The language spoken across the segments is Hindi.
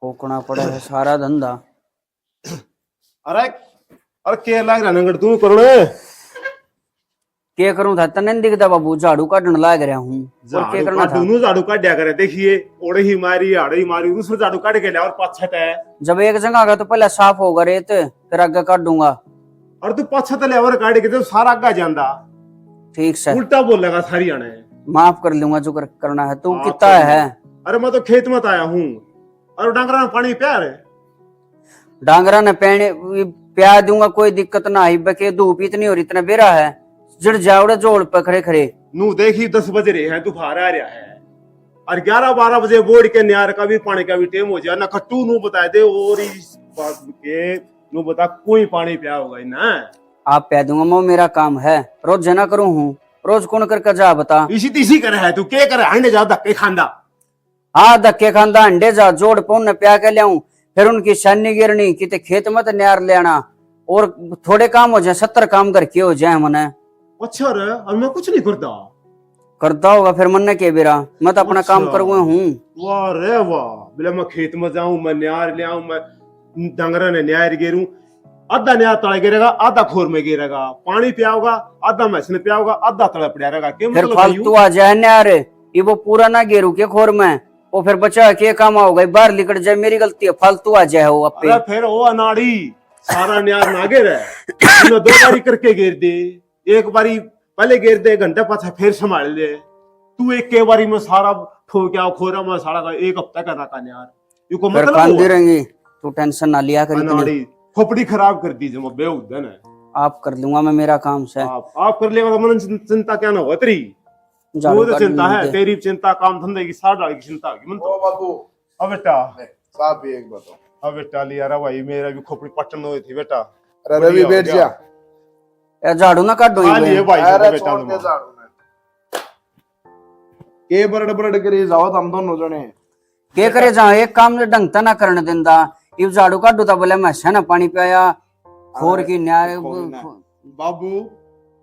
ठोकना पड़ा है सारा धंधा। अरे अरे के लाग रहा नंगड़ तू करने के करूं था तने दिखता बाबू, झाड़ू काटने लाग रहा हूँ। और के झाड़ू करना काट था? दोनों झाड़ू काट दिया करे। देखिए ओड़े ही मारी आड़े ही मारी दूसरे झाड़ू काट के लिया और पाछत है। जब एक जगह आगा तो पहले साफ होगा रेत, फिर आगे काट दूंगा। और तू पाछत ले और काट के तो सारा आगा जांदा। ठीक से उल्टा बोलेगा सारी आने। माफ कर लूंगा जो करना है। तू हाँ, कितना कर है? अरे मैं तो खेत में आया हूँ और डांगरा में पानी प्यार है। डांगरा ने पेड़ प्या दूंगा, कोई दिक्कत ना आई। बके धूप इतनी और इतना बेरा है, जड़ जावड़े जोड़ पे खड़े खड़े। नू देखी 10 बज रहे हैं, दोपहर आ रहा है और 11-12 बजे बोर्ड के न्यार का भी पानी का भी टाइम हो जाए ना। खट्टू नू बता दे और इस बात के नू बता कोई पानी पिया होगा ना। आप प्या दूंगा, मैं मेरा काम है। रोज जना करूं हूँ, रोज कौन करके जा बता। इसी तीसी करे है तू के करे अंडे जा धक्के खांदा। हाँ धक्के खांदा अंडे जा जोड़ पौन प्या के लियाऊं, फिर उनकी शानी गिरनी किते खेत मत न्यार ले आना। और थोड़े काम हो जाए 70 काम करके हो जाए मने। अच्छा रे और मैं कुछ नहीं करता। करता होगा फिर मन के बेरा, मैं तो अपना काम करूँ हूँ। वाह रे वाह, बोले मैं खेत में जाऊं, मैं न्यार ले आऊं, मैं डंगरा ने न्यार गेरूं। आधा न्यार तले गिरेगा, आधा खोर में गिरेगा। पानी पियाओगा, आधा मैस ने पियाओगा, आधा तले पड़ा रहेगा। फिर फालतू आ जाए न्यार, ये वो पूरा ना गेरू के खोर में, वो फिर बचा के काम होगा। बाहर निकल जाए, मेरी गलती है। फालतू आ जाए वो अपे। अरे फिर वो अनाड़ी सारा न्यार ना गिरे। तूने 2 बारी करके गिर दे, एक बारी पहले गिर दे, घंटे पाछा फिर संभाल ले। तू एक के बारी में सारा ठोक्या खोरा में सारा का 1 हफ्ता का रखा न्यार। इको फिर मतलब कांदी रहेंगी, तू टेंशन ना लिया कर। अनाड़ी खोपड़ी खराब कर दी जब बेउदन है। आप कर लूंगा मैं, मेरा काम से। आप कर लेगा तो मन चिंता क्या ना हो तेरी। वो तो चिंता है तेरी, चिंता काम धंधे की साठ डाल की चिंता होगी मन तो। बाबू अब बेटा साहब भी एक बताओ। अब बेटा लिया रे भाई, मेरा भी खोपड़ी पटन हुई थी बेटा। अरे रवि बैठ जा। ए झाड़ू ना काट दो ये भाई अरे बेटा छोड़ दे झाड़ू में। के बरड़ बरड़ करे जाओ तुम दोनों जने। के करे जा, एक काम ने ढंग ना करने देंदा। इब झाड़ू काट दो बोले मैं ना पानी पिया खोर की न्याय। बाबू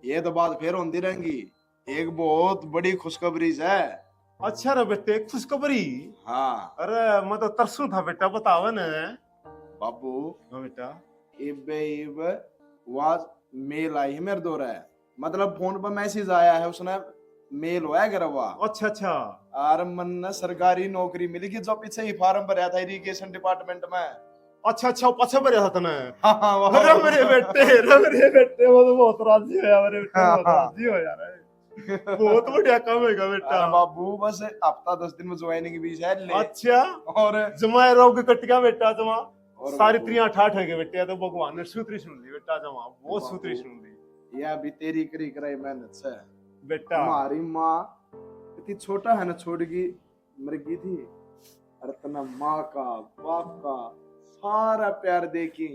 ये तो बात फिर होती रहेंगी। एक बहुत बड़ी खुशखबरी है। अच्छा रे बेटे, खुशखबरी। हाँ अरे मैं तो तरसू था बेटा, बतावा ना बाबू। हाँ बेटा। इब वाज मेल आई है मेरे दो है, मतलब फोन पर मैसेज आया है, उसने मेल होया करवा। अच्छा अच्छा। और मन सरकारी नौकरी मिली कि जो पीछे ही फार्म भरया था इरिगेशन डिपार्टमेंट में। अच्छा अच्छा पछे भरया था तने। हाँ हाँ अरे मेरे बेटे वो तो बहुत राजी हो यार। मेरे बेटे बहुत राजी हो यार। बहुत बढ़िया काम है बेटा। बाबू बस हफ्ता 10 दिन में ज्वाइनिंग भी है ले। अच्छा और जमा रोग कट गया बेटा जमा। और सारी त्रियां ठाठ है बेटे, तो भगवान ने सूत्री सुन ली बेटा जमा, वो सूत्री सुन ली। यह भी तेरी करी कराई मेहनत से बेटा। हमारी माँ इतनी छोटा है ना, छोड़ की मर गई थी। अरे तना माँ का बाप का सारा प्यार देखी,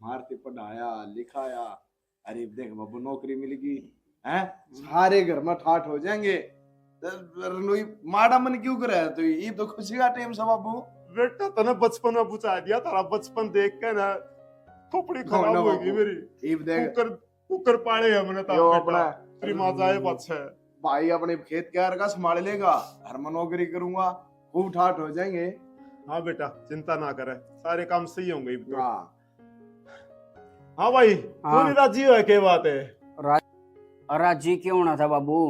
मारते पढ़ाया लिखाया। अरे देख बाबू नौकरी मिल गई है, सारे घर में ठाठ हो जाएंगे। माड़ा मन क्यों करे तो ये तो खुशी का टाइम सा बाबू। बेटा तने बचपन में बुझा दिया, तारा बचपन देख के ना खोपड़ी खराब होगी मेरी। इब देख कुकर पाले हमने तो अपना तेरी मां जाए पछे भाई अपने खेत के का संभाल लेगा, घर में नौकरी करूंगा, खूब ठाठ हो जाएंगे। हाँ बेटा चिंता ना करे, सारे काम सही होंगे तो। हाँ भाई हाँ। तू राजी है के बात है? राजी क्यों होना था बाबू,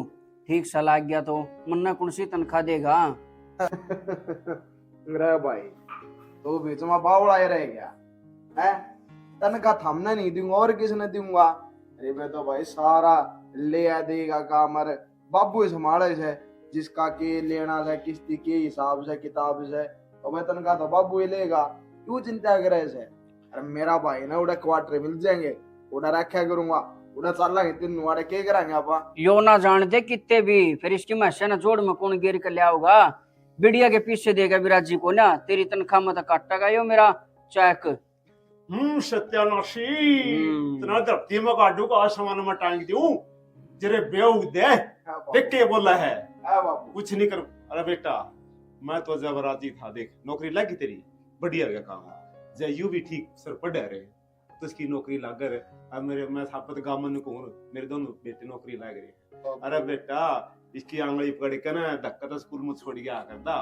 ठीक सा लाग गया तो मन्ना कौन सी तनख्वाह देगा। रे भाई तो बीच में बावड़ा रह गया है, तनख्वाह थमने नहीं दूंगा और किसने दूंगा। अरे बे तो भाई सारा ले आ देगा काम, अरे बाबू संभाले से, जिसका के लेना है किस्ती के हिसाब से किताब से, तो भाई तनख्वाह तो बाबू ही लेगा, क्यों चिंता करे से। अरे मेरा भाई ना उड़ा क्वार्टर मिल जाएंगे, उड़ा रखा करूंगा, उड़ा चल तीन वाड़े के कराएंगे आप यो ना जानते कितने भी, फिर इसकी मैसे ना जोड़ में कौन गिर कर लिया होगा। बिड़िया के पीछे देगा विराजी को ना, तेरी तनख्वाह में तो काटेगा यो मेरा चेक। सत्यानाशी तना धरती में काटू का आसमान में टांग दूं जरे बेऊ दे देख के बोला है कुछ नहीं कर। अरे बेटा मैं तो जब राजी था, देख नौकरी लगी तेरी, बढ़िया गया काम। जय यू भी ठीक सर पढ़े रहे तो इसकी नौकरी लग रहे। अब मेरे मैं सापत गामन को मेरे दोनों बेटे नौकरी लग रही। अरे बेटा इसकी आंगली पकड़ के ना धक्का तो स्कूल में छोड़ गया करता,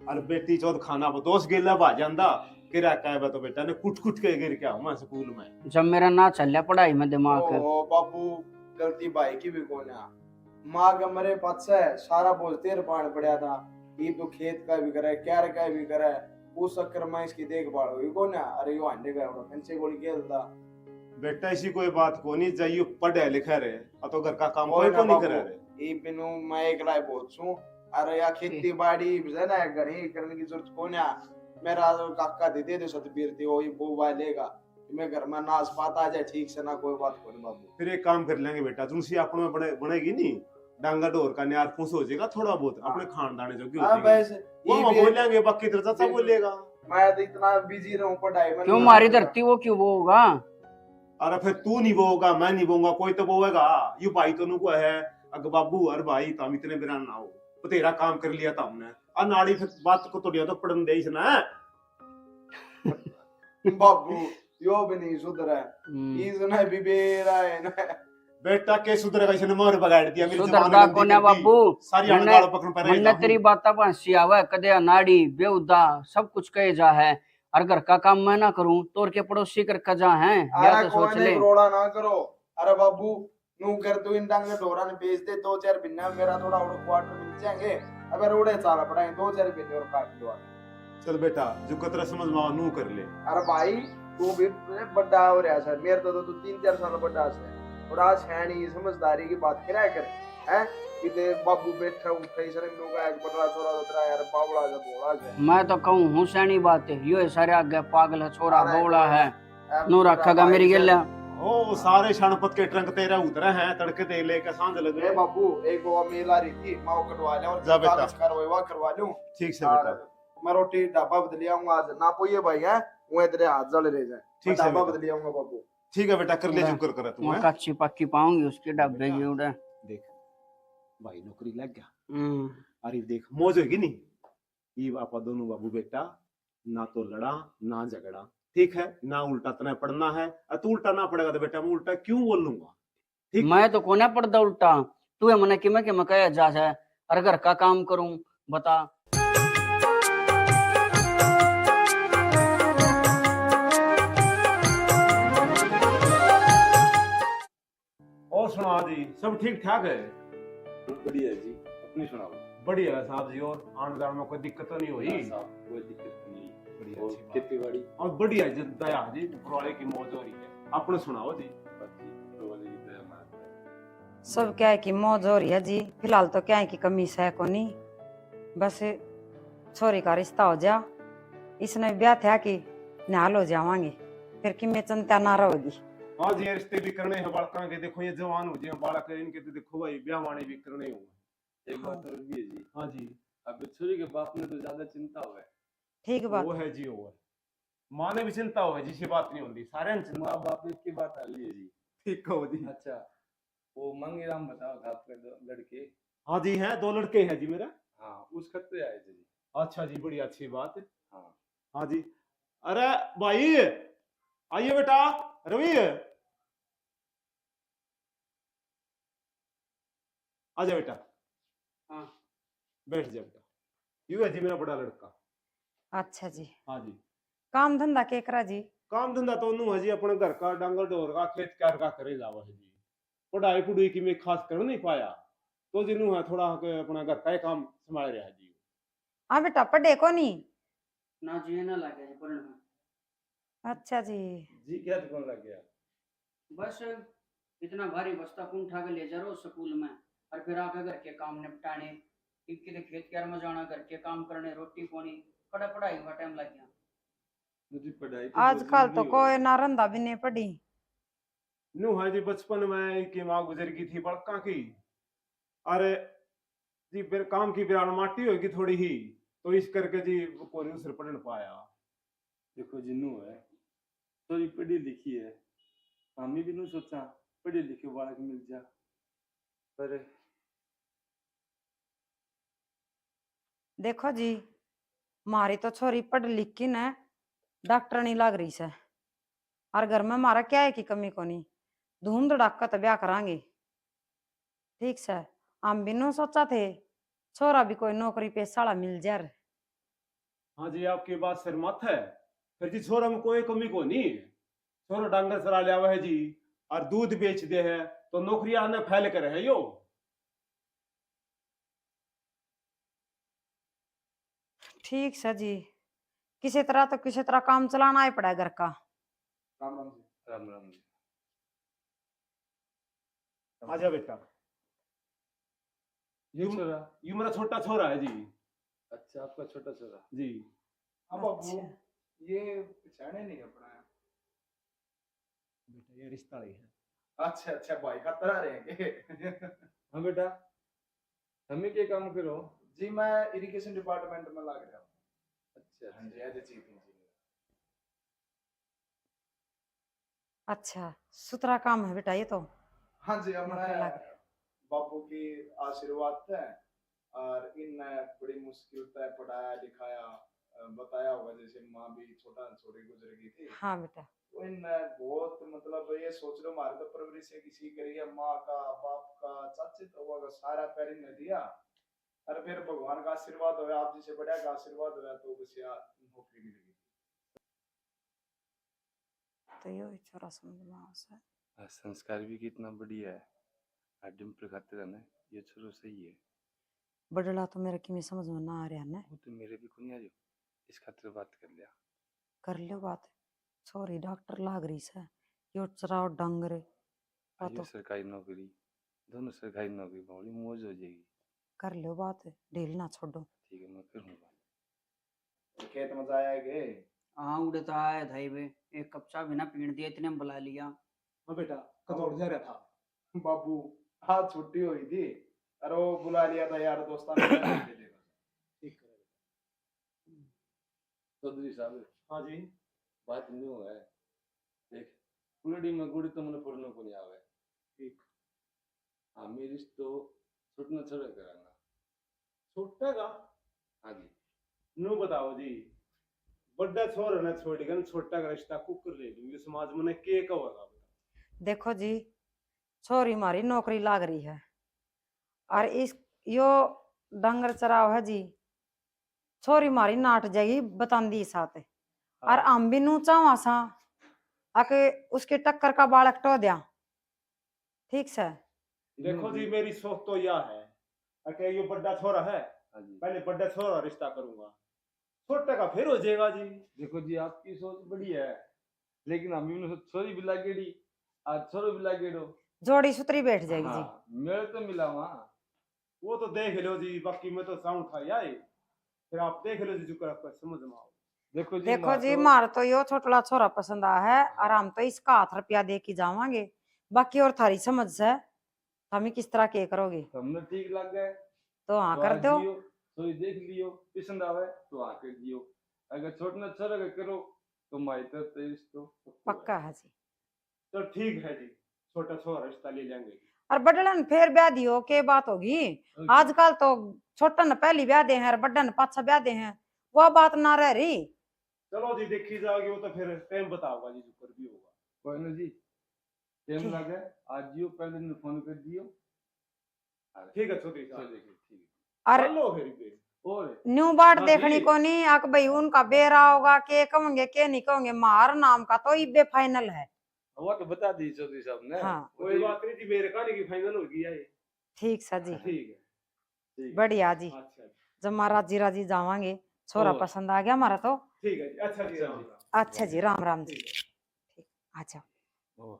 अरे बेटी चौथ खाना वो दोस्त गेला भा जांदा किरा कहबा तो बेटा ने कुट कुट के गिर के मैं स्कूल में जब मेरा ना चलिया पढ़ाई में दिमाग है। ओ बाबू गलती भाई की भी कोना माँ का मरे पाछे सारा बोझ तेरे पान पड़ा था। ये तो खेत का भी करे क्यार का भी करे उस चक्कर में इसकी देखभाल हुई कोना। अरे यो अंडे का कंचे गोली खेलता बेटा ऐसी कोई बात को नहीं जाइयो पढ़े लिखे रहे अब तो घर का काम कोई को नहीं करे रहे। ये बिनु मैं एकला ही बहुत छूं। अरे या खेती बाड़ी है ना घनी करने की जरूरत कोना। मेरा काका दे दे सतबीर थी वो बुआ लेगा मैं घर में नाश पाता आ जाए ठीक से ना कोई बात कोनी बाबू। फिर एक काम कर लेंगे बेटा तुलसी अपने में बनेगी नहीं डांगा ढोर का न्यार फूस हो जाएगा थोड़ा बहुत अपने खानदाने जो की हां बस वो मैं बोलेंगे बाकी तरह चाचा बोलेगा। मैं तो इतना बिजी रहूं पढ़ाई में क्यों मारी धरती वो क्यों वो होगा। अरे फिर तू नहीं बोगा मैं नहीं बोऊंगा कोई तो बोएगा। यू भाई तो नु को है अग बाबू अरे भाई तुम इतने बिना ना हो तो तेरा काम कर लिया था हमने आ नाड़ी फिर बात को तोड़िया तो पढ़न दे इसने बाबू यो भी नहीं सुधरा इसने भी बेरा है ना बेटा के सुधरेगा इसने मोर बगाड़ दिया मेरी जवान सुधरदा कोने बाबू सारी अनगाड़ पकड़ पर मन्ने तेरी बात पंसी आवे कदे अनाड़ी बेउदा सब कुछ कहे जा है। और घर का काम मैं ना करूं तोर के पड़ोसी कर कजा है या तो सोच ले। रोड़ा ना करो। अरे बाबू नू कर तू इन डांगे ढोरा ने बेच दे 2-4 बिन्ना मेरा थोड़ा और क्वार्टर मिल जाएंगे। अबे रोड़े साला पड़ाएं 2-4 बिन्ने और काट दो। चल बेटा जो कतरा समझ माओ नू कर ले। अरे भाई तू भी बड़ा हो रहा सर मेरे तो तू 3-4 साल बड़ा है थोड़ा सैनी समझदारी की बात कराया कर हैं किते बाबू बैठा उठा इस रे लोग एक बड़ा छोरा उतरा यार बावड़ा जा बोला है। मैं तो कहूं हूं सैनी बात है यो सारे आगे पागल है छोरा बोला है नू रखेगा मेरी गेला ओ सारे क्षणपत के ट्रंक तेरा उतरे हैं तड़के दे लेके सांझ लगे। ए बाबू एक वो मेला रही थी मां कटवा ले और कागज करवावा करवा लूं ठीक से बेटा। मैं रोटी ढाबा बदल आऊंगा आज ना पोइए भाई है वो तेरे हाथ जल रहे जाए ठीक ढाबा बदल आऊंगा बाबू। ठीक है बेटा कर ले शुक्र कर तू है कच्ची पक्की पाऊंगी उसके डब्बे की उड़े देख भाई नौकरी लग गया। अरे देख मौज होगी नहीं ये आपा दोनों बाबू बेटा ना तो लड़ा ना झगड़ा ठीक है ना उल्टा तना पढ़ना है तू उल्टा ना पड़ेगा तो बेटा मैं उल्टा क्यों बोल लूंगा ठीक। मैं तो कोने पड़ता उल्टा तू है मने कि मैं कह जा है अरे घर का काम करूं बता। और सुना जी सब ठीक ठाक है। बढ़िया जी अपनी सुनाओ। बढ़िया है साहब जी और आने जाने में कोई दिक्कत तो नहीं हुई। कोई दिक्कत नहीं। बढ़िया और खेती बाड़ी और बढ़िया जी दया जी पुराने की मौज हो रही है अपने सुनाओ जी। सब क्या है कि मौज हो रही है जी फिलहाल तो क्या है कि कमी है को नहीं बस छोरी का रिश्ता हो जा इसने ब्याह था कि निहाल हो जावांगे फिर कि मैं चिंता ना रहेगी। हाँ जी रिश्ते भी करने हैं बालका के देखो ये जवान हो जाए बालक इनके तो देखो भाई ब्याह वाने भी करने होंगे। एक बात और भी है जी। हाँ जी अब छोरी के बाप ने तो ज्यादा चिंता हुआ है। ठीक बात वो है जी वो है माँ ने भी चिंता हो है जिसकी बात नहीं होती सारे माँ बाप की बात आ रही है जी। ठीक हो जी। अच्छा वो मंगेराम बताओ आपके लड़के। हाँ जी हैं 2 लड़के हैं जी मेरा। हाँ उस खत पे आए थे जी। अच्छा जी बड़ी अच्छी बात है। हाँ हाँ जी अरे भाई आइए बेटा रवि आजा बेटा। हाँ बैठ जा बेटा यू है जी मेरा बड़ा लड़का। अच्छा जी हाँ जी काम धंधा के करा जी। काम धंधा तो नू है जी अपने घर का डांगर ढोर का खेत क्यार का करे जावा है जी पढ़ाई पुढ़ाई की मैं खास कर नहीं पाया तो जी नू है थोड़ा अपना घर का ही काम संभाल रहा है जी। हाँ बेटा पढ़े को नहीं ना जी ना लगे पढ़ने में। अच्छा जी जी क्या कौन लग गया। बस इतना भारी बस्ता कौन उठा के ले जा रहा स्कूल में और फिर आके घर के काम निपटाने इनके लिए खेत क्यार में जाना घर के काम करने रोटी पानी कड़ा पढ़ाई का टाइम लग गया। मुझे पढ़ाई आजकल तो कोई ना रंधा भी नहीं पढ़ी। नू है जी बचपन में की माँ गुजर गई थी बड़का की अरे जी फिर काम की बिरान माटी होगी थोड़ी ही तो इस करके जी कोई उस पढ़ नहीं पाया। देखो जिन्नू है थोड़ी पढ़ी लिखी है हमें भी नहीं सोचा पढ़े लिखे बालक मिल जा पर देखो जी मारी तो छोरी पढ़ लिख की न डॉक्टर नहीं लग रही से और घर में हमारा क्या है कि कमी को नहीं धूम धड़ाका तो ब्याह करांगे ठीक से हम भी नो सोचा थे छोरा भी कोई नौकरी पेशा वाला मिल जा हाँ जी, आपकी बात सर मत है। फिर जी छोरा में कोई कमी को नहीं। छोरा डांगर चला लिया हुआ है जी, और दूध बेच दे है, तो नौकरियां ने फैल कर है यो। ठीक है जी, किसी तरह तो किसी तरह काम चलाना ही पड़ा है घर का। राम राम जी। राम राम जी। आजा बेटा। ये छोरा? ये मेरा छोटा छोरा है जी। अच्छा, आपका छोटा छोरा जी। हाँ बाबू, अच्छा। ये पहचाने नहीं अपना। बेटा ये रिश्ता ही है। अच्छा अच्छा, भाई खतरा रहे के। हाँ बेटा, हमें क्या काम करो? जी मैं इरिगेशन डिपार्टमेंट में लग रहा हूँ। अच्छा हाँ जी, एज ए चीफ इंजीनियर। अच्छा, सुथरा काम है बेटा ये तो। हाँ जी, हमने नौकरी लग रही। बापू की आशीर्वाद थे, और इन बड़ी मुश्किल से पढ़ाया लिखाया, बताया होगा जैसे माँ भी छोटी गुजर गई थी। हाँ बेटा। तो इन बहुत मतलब ये सोच लो, हमारे तो परवरिश है किसी करी है, माँ का बाप का चाचे तो का सारा पैर ने दिया, और फिर भगवान का आशीर्वाद होया, आप जिसे बड़ा का आशीर्वाद होया, तो बस यार नौकरी मिल गई। तो यो छोरा समझ में आ सा। संस्कार भी कितना बढ़िया है। आडम पर खाते रहना, ये छोरो सही है। बड़ला तो मेरे की में समझ में ना आ रहा है। वो तो मेरे भी को नहीं आ रही, इस खातिर बात कर लिया। कर लो बात। सॉरी डॉक्टर लाग रही से, यो चराव डंगरे आइए तो सरकारी नौकरी, दोनों सरकारी नौकरी बड़ी मौज हो जाएगी। कर लो बात, ढील ना छोड़ो। ठीक है, मैं करूँगा। खेत में जाया गे। हाँ उड़ता है धाई वे, एक कप चाय भी ना पीने दिया, इतने में बुला लिया। हाँ बेटा, कदौड़ जा रहा था। बाबू आज छुट्टी हुई थी, अरे वो बुला लिया था यार दोस्तों ने। ठीक है। चौधरी साहब, हाँ जी। बात न्यू है। देख, कुलड़ी में गुड़ी तो मैंने फोड़ने को नहीं आवे। ठीक। हाँ, मेरी तो छुटना छोड़ा कराना। छोटा का? हाँ जी। नो बताओ जी, बड़ा छोरा ने छोड़ गन, छोटा का रिश्ता कुकर ले लूं, ये समाज में के का होगा बता। देखो जी, छोरी मारी नौकरी लाग रही है, और इस यो डंगर चराव है जी, छोरी मारी नाट जाएगी बतांदी साथ। और हम भी नू चाहवा सा आके उसके टक्कर का बालक टो दिया। ठीक से। देखो जी, मेरी सोच तो यह है, अके ये बड़ा छोरा है, हाँ जी। पहले बड़ा छोरा रिश्ता करूंगा, छोटा का फिर हो जाएगा जी। देखो जी, आपकी सोच बढ़िया है, लेकिन हम भी छोरी भी लागेड़ी, आज छोरो भी लागेड़ो। जोड़ी सुतरी बैठ जाएगी जी। हाँ, मेल तो मिला वहाँ। वो तो देख लो जी, बाकी मैं तो साउंड था यार, फिर आप देख लो जी, जो कर समझ में आओ। देखो जी मार तो यो छोटला छोरा पसंद आ है, और हम तो इसका 8 रुपया दे के जावांगे, बाकी और थारी समझ से हम किस तरह के करोगे। हमने ठीक लग गए तो हाँ तो कर आज दो। जियो, तो देख लियो, पसंद आवे तो हाँ कर दियो। अगर छोटना छोरा का करो तो माई तो तेईस तो पक्का है जी। तो ठीक है जी, छोटा छोरा रिश्ता ले लेंगे। और बड़न फिर ब्याह दियो के बात होगी। आजकल तो छोटा न पहली ब्याह दे हैं और बड़ा न पाछा ब्याह दे हैं, वो बात ना रह रही। चलो जी, देखी जाएगी, वो तो फिर टाइम बताओगा जी, जो कर भी होगा। कोई ना जी, टाइम ठीक। लगे आज जियो, पहले दिन फोन कर दियो। ठीक है छोटी साहब, चलिए ठीक और कर लो फिर पे। और न्यू बाट हाँ देखनी जी। को नहीं आक भाई उनका बेरा होगा, के कहोगे के नहीं कहोगे, मार नाम का तो इबे फाइनल है। वो तो बता दी चौधरी साहब ने। हाँ। कोई बात नहीं जी, मेरे कहानी की फाइनल हो गई है ये। ठीक सा जी। ठीक है। ठीक है। बढ़िया जी। अच्छा जी। जब महाराज जी राजी जावांगे, छोरा और। पसंद आ गया हमारा तो। ठीक है जी, अच्छा जी, राम राम। अच्छा जी, राम राम जी। ठीक है। ठीक, अच्छा। और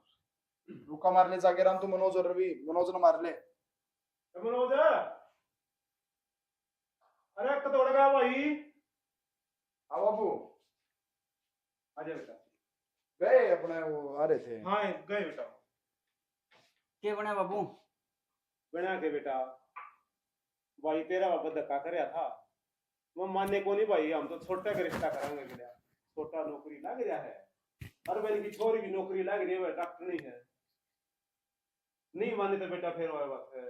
रुका मार ले जाके राम, तू मनोज और रवि, मनोज ने मार ले। तो मनोज, अरे कतोड़ गया भाई। हाँ बाबू, आजा बेटा। गए अपने वो आ रहे थे। हाँ गए बेटा। के बने बाबू? बना के बेटा, भाई तेरा बाबा धक्का करया था, वो मानने को नहीं भाई, हम तो छोटा का रिश्ता करांगे बेटा, छोटा नौकरी लग गया है, और मैंने की छोरी भी नौकरी लग रही है, डॉक्टर नहीं है, नहीं माने तो बेटा फिर बात है,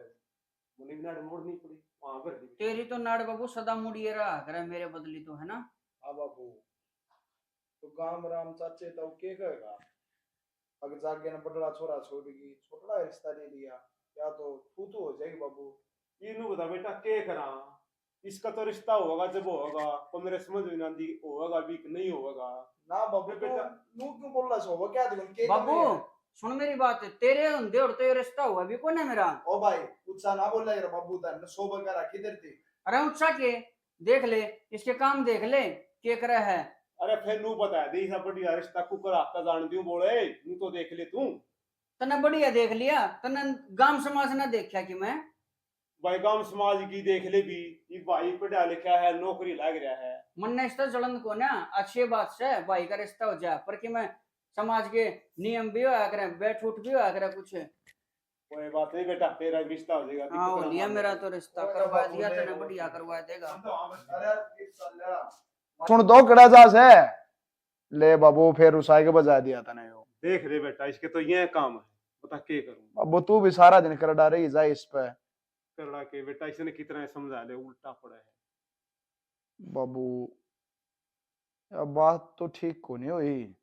मुझे नाड़ मोड़नी पड़ी वहां पर। तेरी तो नाड़ बाबू सदा मुड़िए रहा करे मेरे बदली तो, है ना? हाँ बाबू, तो गांव राम चाचे तो के कहेगा, अगर जाके ने बड़ा छोरा छोड़ेगी, छोटा रिश्ता ले लिया, या तो तू हो जाएगी बाबू। ये नु बता बेटा के करा, इसका तो रिश्ता होगा जब होगा, तो मेरे समझ में ना दी होगा भी कि नहीं होगा। ना बाबू बेटा, नू क्यों बोल रहा सो क्या दिखन के बाबू सुन मेरी बात, तेरे अंधे और तो ये रिश्ता हुआ भी कौन है मेरा। ओ भाई उत्साह ना बोल रहा बाबू तन सो बका रखी देर थी। अरे उत्साह के देख ले, इसके काम देख ले क्या करे है। अरे फिर नू बता दे इसा बढ़िया रिश्ता कुकर आता जान दियो बोले, नू तो देख ले तू। तने बढ़िया देख लिया, तने गांव समाज ने देखा कि मैं भाई गांव समाज की देख ले भी, ये भाई पढ़ा लिखा है, नौकरी लग रहा है। मन ने इस जलन को ना अच्छी बात से भाई का रिश्ता हो जाए, पर कि मैं समाज के नियम भी होया करे, बैठ उठ भी होया करे कुछ। कोई बात नहीं बेटा, तेरा रिश्ता हो जाएगा। हाँ हो दिक्कत ना लिया मान मेरा ले। तो रिश्ता करवा दिया, तने बढ़िया करवा देगा। सुन दो कड़ा जा से ले बाबू फिर उसाई के बजा दिया तने यो। देख ले बेटा, इसके तो ये काम है, बता क्या करूं। बाबू तू भी सारा दिन कर डारे ही जा इस पे। करड़ा के बेटा इसने कितना समझा ले, उल्टा पड़ा है। बाबू या बात तो ठीक को नहीं हुई,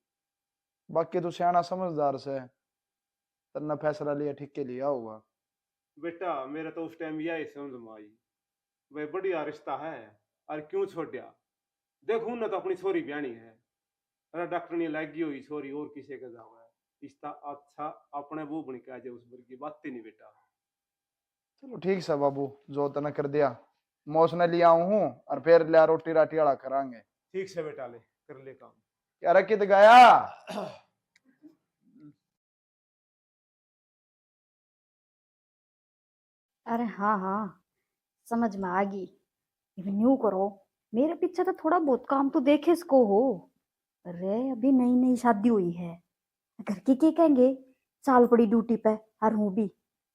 बाकी तू सियाना समझदार से तन्ना फैसला लिया ठीक के लिया होगा। बेटा मेरा तो उस टाइम यही समझ में आई, भाई बढ़िया रिश्ता है और क्यों छोड़ दिया। देखू ना तो अपनी छोरी ब्यानी है, अरे डॉक्टर ने लगी हुई छोरी और किसी का जावा है, रिश्ता अच्छा अपने वो बन के आ जाए, उस पर की बात ही नहीं बेटा। चलो ठीक से बाबू जो तने कर दिया मौस ने लिया हूँ और फिर लिया रोटी राटी वाला करांगे। ठीक से बेटा, ले कर ले काम। क्या रखित गया। अरे हाँ हाँ समझ में आ गई। इवन यूं करो, मेरे पीछे तो थोड़ा बहुत काम तो देखे इसको हो। अरे अभी नई नई शादी हुई है, घर के क्या कहेंगे, साल पड़ी ड्यूटी पे और हूँ भी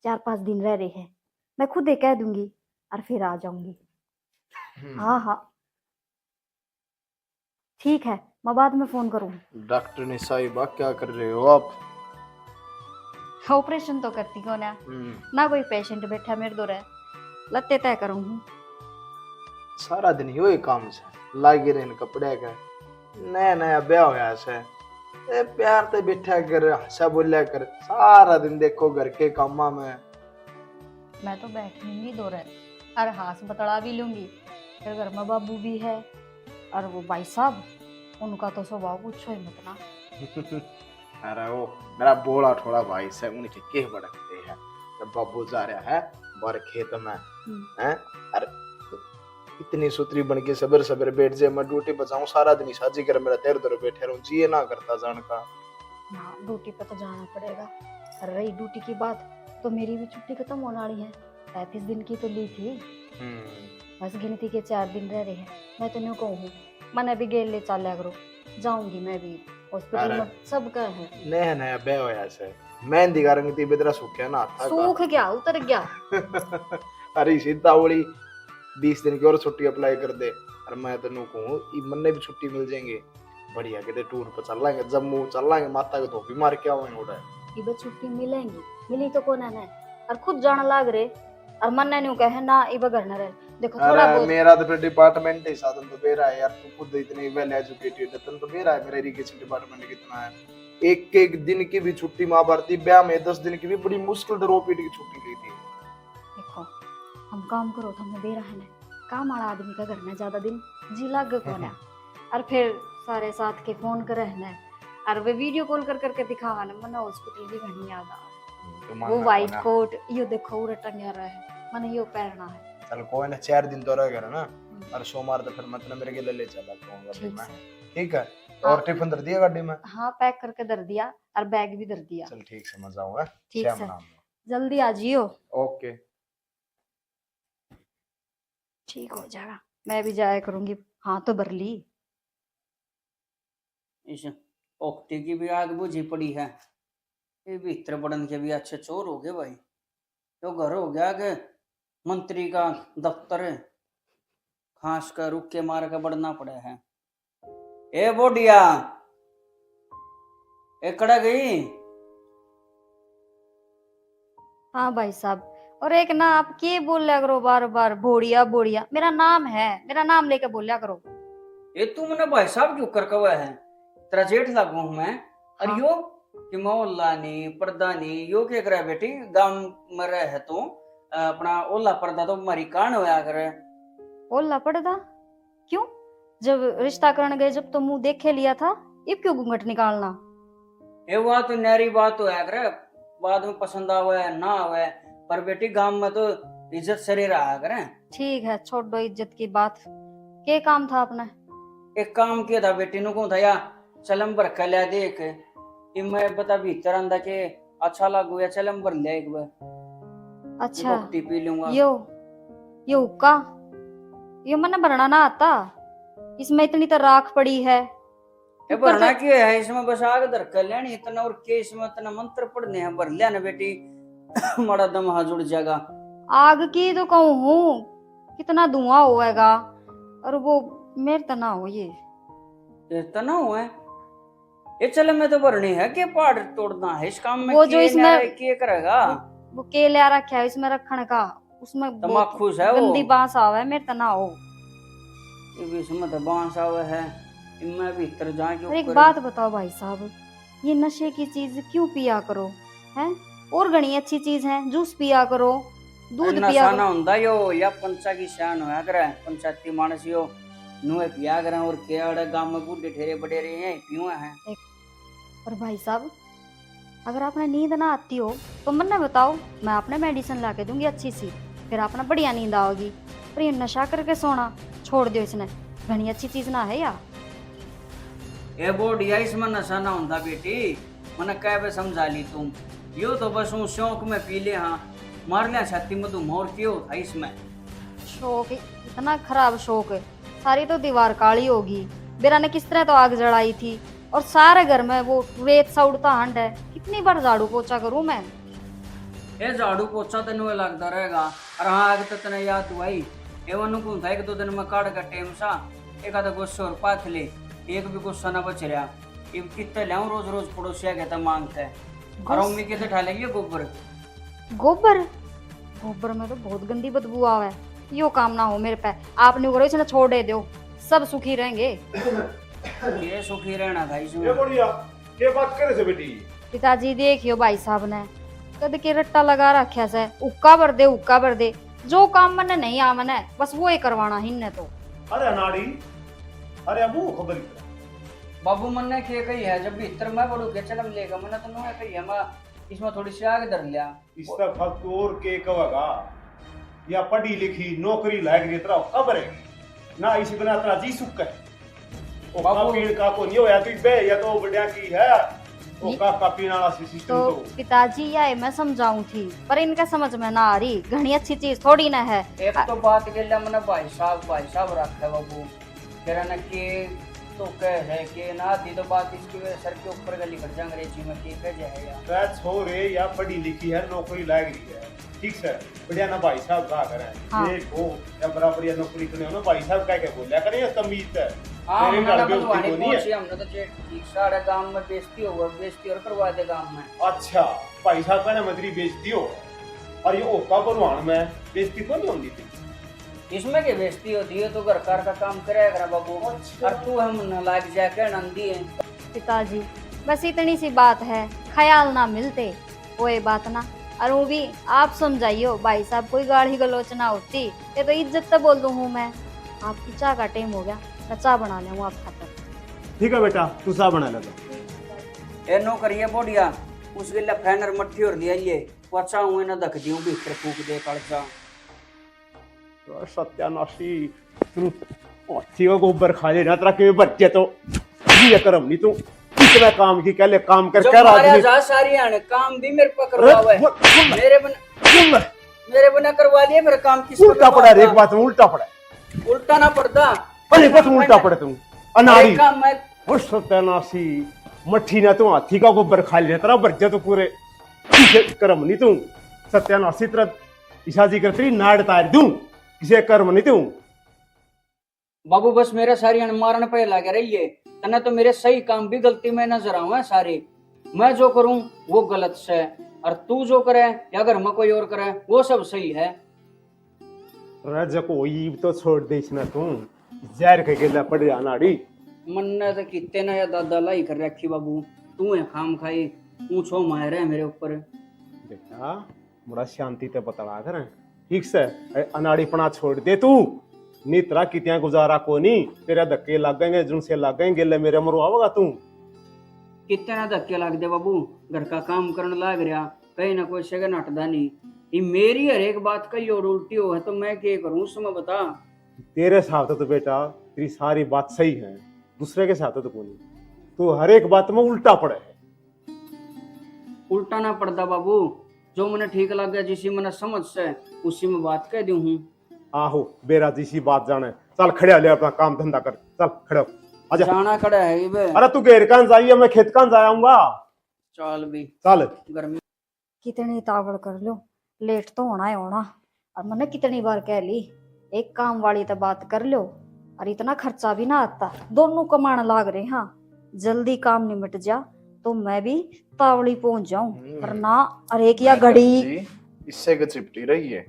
4-5 दिन रह रहे हैं। मैं खुद ही कह दूंगी और फिर आ जाऊंगी। हाँ हाँ ठीक है, मैं बाद में फोन करूँ। डॉक्टर ने साहिबा क्या कर रहे हो आप। ऑपरेशन तो करती कौन है ना, कोई पेशेंट बैठा मेरे दो रहे लत्ते तय करूँ। सारा दिन ही वही काम से लागे रहने कपड़े का, नया नया ब्याह होया से ए प्यार ते बैठा कर हंसा बोलिया कर, सारा दिन देखो घर के कामा में। मैं तो बैठ लूंगी दो रहे और हाथ बतड़ा भी लूंगी, फिर घर में बाबू भी है और वो भाई साहब, उनका तो स्वभाव पूछो ही मत ना। अरे वो मेरा बोला थोड़ा भाई से उनके के भड़कते हैं जब बाबू जा रहा है बाहर खेत में हैं। अरे इतनी सुतरी बन के सबर सबर बैठ जाए, मैं ड्यूटी बचाऊं सारा दिन साजी कर मेरा तेरे दर बैठे रहूं, जिए ना करता जान का। हाँ ड्यूटी पे तो जाना पड़ेगा। और रही ड्यूटी की बात, तो मेरी भी छुट्टी खत्म होने वाली है, 35 दिन की तो ली थी, बस गिनती के 4 दिन रह रहे हैं। मैं तो नहीं कहूँ मैंने भी गेल ले चाल्या करो, जाऊंगी मैं भी हॉस्पिटल में, सब का है। नया नया ब्याह होया से मेहंदी का रंग ती बेदरा सूख ना था सूख गया उतर गया। अरे सीधा वाली 20 दिन की और छुट्टी अप्लाई कर दे, और मैं तो नू कहूँ मन ने भी छुट्टी मिल जाएंगे, बढ़िया कहते टूर पर चल लाएंगे, जम्मू चल लाएंगे, माता के धोपी मार के आवेंगे उड़ा। इबे छुट्टी मिलेंगी, मिली तो कौन है ना, और खुद जाना लाग रे और मन ने न्यू कहे ना इबे घर न रहे। देखो थोड़ा अरे बहुत मेरा तो फिर डिपार्टमेंट ही साधन तो बेरा है यार, तू खुद इतनी वेल एजुकेटेड है, तन तो बेरा है मेरा इरिगेशन डिपार्टमेंट कितना है। एक एक दिन की भी छुट्टी माँ भरती, ब्याह में 10 दिन की भी बड़ी मुश्किल से रोपीट की छुट्टी ली थी। देखो हम काम करो तो हमें बेरा है ना, काम वाला आदमी का घर में ज्यादा दिन जी लाग कौन है, और फिर सारे साथ के फोन कर रहना और वे वीडियो कॉल कर करके दिखावा ना, मन हॉस्पिटल की घनी याद आ। वो वाइट कोट यो देखो उरे टंगा रहा है, मन यो पहनना है। चल कोई ना 4 दिन तो रह गया ना, और सोमवार तो फिर मतलब मेरे के ले चला ठीक मैं। है ठीक है, और टिफिन धर दिया गाड़ी में। हाँ पैक करके धर दिया और बैग भी धर दिया। चल ठीक से मजा आऊंगा, ठीक से जल्दी आ जियो। ओके ठीक हो जाएगा, मैं भी जाया करूंगी। हाँ तो भर ली। इस ओक्टी की भी आग बुझी पड़ी है, ये भीतर बड़न के भी अच्छे चोर हो गए भाई। तो घर हो गया कि मंत्री का दफ्तर है, खास कर रुक के मार के बढ़ना पड़ा है। ए बोडिया एकड़ा गई। हाँ भाई साहब, और एक ना आप के बोलिया करो बार बार बोड़िया बोड़िया, मेरा नाम है, मेरा नाम लेके बोलिया करो। ये तू मैंने भाई साहब क्यों कर कवा है, तेरा जेठ लागू हूं मैं। और हाँ। यो कि मोहल्ला नी पर्दा नी यो क्या करे बेटी, गांव में रहे है तो अपना ओला पर्दा तो मारी कान होया करे। बोलना पड़ता क्यों? जब रिश्ता करने गए जब तो मुंह देखे लिया था, अब क्यों घूंघट निकालना? ये बात तो नारी बात तो है करे, बाद में पसंद आवे ना आवे, पर बेटी गांव में तो इज्जत सरे रहा करे। ठीक है, छोड़ दो इज्जत की बात। के काम था अपना? एक काम किया था बेटी नु को था या चलम भर के लिया देख कि मैं बता भीतर अंदा के अच्छा लागू या चलम भर ले एक बार अच्छा, भक्ति पी लूंगा। यो हुक्का यो मैंने भरना ना आता, इसमें इतनी तो राख पड़ी है। ये भरना क्यों है? इसमें बस आग धर कर लेनी इतना, और के इसमें इतना मंत्र पढ़ने हैं, भर लिया ना बेटी बड़ा दम हाथ जुड़ जाएगा। आग की तो कहूँ हूँ, कितना धुआं होएगा, और वो मेरे तो ना हो ये तना हुआ है ये चल में तो भरनी है कि पहाड़ तोड़ना है इस काम में? वो जो इसमें क्या करेगा वो के लिया रखा है इसमें रखने का, उसमें तमाकू है वो गंदी बांस आवे, मेरे तो ना हो। ये भी इसमें तो बांस आवे है, इनमें भीतर जाए और एक बात बताओ भाई साहब, ये नशे की चीज क्यों पिया करो हैं? और घनी अच्छी चीज है, जूस पिया करो, दूध पिया नशा हुंदा यो या पंचा की शान होया करे, पंचायती मानस यो नुए पिया करे, और केड़े गांव में बूढ़े ठेरे बड़े रहे हैं पियो हैं। और भाई साहब अगर आपने नींद ना आती हो तो मन्ने बताओ, मैं आपने मेडिसिन ला के दूंगी अच्छी सी, फिर आपने बढ़िया नींद आओगी। पर ये नशा करके सोना छोड़ दो, इसने घनी अच्छी चीज ना है यार। ए बोडिया इसमें नशा ना हुंदा बेटी, मने कह बे समझा ली तुम, यो तो बस ऊ शौक में पी ले, हाँ मार लिया छाती में तुम, और क्यों था इसमें? शौक इतना खराब शौक है, सारी तो दीवार काली होगी। बेरा ने किस तरह तो आग जलाई थी, और सारे घर में वो रेत सा उड़ता हंड है, कितनी बार झाड़ू पोछा करूं मैं? ये झाड़ू पोछा तेन लगता रहेगा, और हाँ आग तो तेने याद हुआ ही एवं को था, एक दो दिन में काट का टेम सा एक आधा गुस्सा और पाथ ले, एक भी गुस्सा ना बच रहा। ये कितने ले रोज रोज पड़ोसिया कहता मांगता है, और मम्मी कहते ठा लेंगे गोबर गोबर गोबर में तो बहुत गंदी बदबू आवे, यो काम ना हो मेरे पे। आप नहीं करो, इसने छोड़ दे दो, सब सुखी रहेंगे। ये सुखी रहना था ये इसमें। बढ़िया के बात करे से बेटी? पिताजी देखियो भाई साहब ने कद के रट्टा लगा रखा से, उक्का भर दे, जो काम मने नहीं आ मने बस वो ही करवाना ही ने तो। अरे अनाड़ी, अरे अबू खबर बाबू मन ने क्या कही है, जब भीतर मैं बड़ू के चलम लेगा मैंने तो नुए कही है, मैं इसमें थोड़ी सी आग धर लिया। इसका फक्त और के कहेगा या पढ़ी लिखी नौकरी लायक री तरह खबर है ना, इसी बिना तरह जी सुख है ओ का बाबू- पीण का को नहीं होया तू बे, या तो बढ़िया की है ओ का पीण वाला सिस्टम तो तो पिताजी या मैं समझाऊं थी, पर इनका समझ में ना आ रही, घनी अच्छी चीज थोड़ी ना है। एक तो बात के लिए मैंने भाई साहब रखा है बाबू, तेरा न के तो कह है कि ना दी तो बात इसकी सर के ऊपर गली कर जा अंग्रेजी में के कह जाएगा। क्या छोरे या पढ़ी लिखी है नौकरी लायक रही है, ठीक है बढ़िया ना भाई साहब कहा करें हाँ। एक हो या बराबर या नौकरी करने हो ना भाई साहब क्या क्या बोलिया करें, ये तमीज है। हाँ मेरे हमने घर ना पे बनवानी उसकी को नहीं है। पहुंची, हमने तो ठीक सारे गांव में बेइज्जती और करवा दे गांव में। अच्छा भाई साहब का ना मंत्री बेचती हो, और ये ओका बनवान में बेचती कौन होती थी? इसमें क्या बेइज्जती होती है, तो घर कार का काम करेगा बाबू, और तू हम न लाग जाके नंदी है। पिताजी बस इतनी सी बात है, ख्याल ना मिलते कोई बात ना। और वो भी आप समझाइयो भाई साहब, कोई गाड़ी गलोच ना होती, ये तो इज्जत तो बोल दूं हूँ मैं। आपकी चाय का टाइम हो गया, मैं चाय बना ले आप खातर। ठीक है बेटा, तू सा बना लगा। ए नो करिए बोडिया, उसके लिए फैनर मट्ठी और दिया ये पचा हुए ना दख दियो भीतर फूक दे कड़चा। सत्यानाशी तू अच्छी को गोबर खा ले ना, तेरा के बच्चे तो ये करम नहीं तू इतना काम की कहले काम कर जो कर मारे आदमी जा सारी आने काम भी मेरे पे करवावे, मेरे बना करवा लिए, मेरा काम किस उल्टा पड़ा रे, एक बात में उल्टा पड़ा, उल्टा ना पड़ता, अरे एक बात में उल्टा पड़ा तू अनाड़ी। काम मैं ओ सत्यानाशी मट्ठी ना तू हाथी का गोबर खा ले, तेरा बच्चे तो पूरे किसे करम नहीं तू सत्यानाशी, तेरा ईशाजी कर तेरी नाड़ तार दूं, किसे कर्म नहीं तू। बाबू बस मेरे सारी आने मारने पे लगे रहिए, तने तो मेरे सही काम भी गलती में नजर आवे सारे, मैं जो करूं वो गलत से, और तू जो करे या घर में कोई और करे वो सब सही है। रज को ईब तो छोड़ दे इसना तू जहर के गेला पड़ जा नाड़ी। मन ने तो कितने ना या दादा लाई कर रखी बाबू, तू है खाम खाई पूछो मार है मेरे ऊपर। बेटा बड़ा शांति ते बतला कर, ठीक से अनाड़ी पना छोड़ दे तू, नी तरह कितिया गुजारा को नहीं, तेरे धक्के लगेंगे जिनसे लगेंगे ले मेरे मरवाओगा तू। कितने धक्के लग दे बाबू, घर का काम करने लग रहा, कहीं ना कोई सेकंड हटदा नहीं। ये मेरी हर एक बात कही और उल्टी हो है तो मैं क्या करूं उसमें बता। तेरे साथ तो बेटा तेरी सारी बात सही है, दूसरे के साथ तो कोई, तू हर एक बात में उल्टा पड़े है। उल्टा ना पड़ता बाबू, जो मैंने ठीक लग गया जिसी मैंने समझ से उसी में बात कह दी हूँ। आहो बेरा जिसी बात जाने, चल खड़े ले अपना काम धंधा कर, चल खड़े हो, आजा। जाना खड़ा है ये बे। अरे तू घेर कान जाइए, मैं खेत कान जाऊंगा। चल भी चल गर्मी। कितनी तावड़ कर लो, लेट तो होना है होना। और मैंने कितनी बार कह ली एक काम वाली तो बात कर लो, और इतना खर्चा भी ना आता, दोनों कमाने लाग रहे। हाँ जल्दी काम निमट जा तो मैं भी तावड़ी पहुंच जाऊं, वरना अरे क्या घड़ी जी, इससे के चिपटी रही है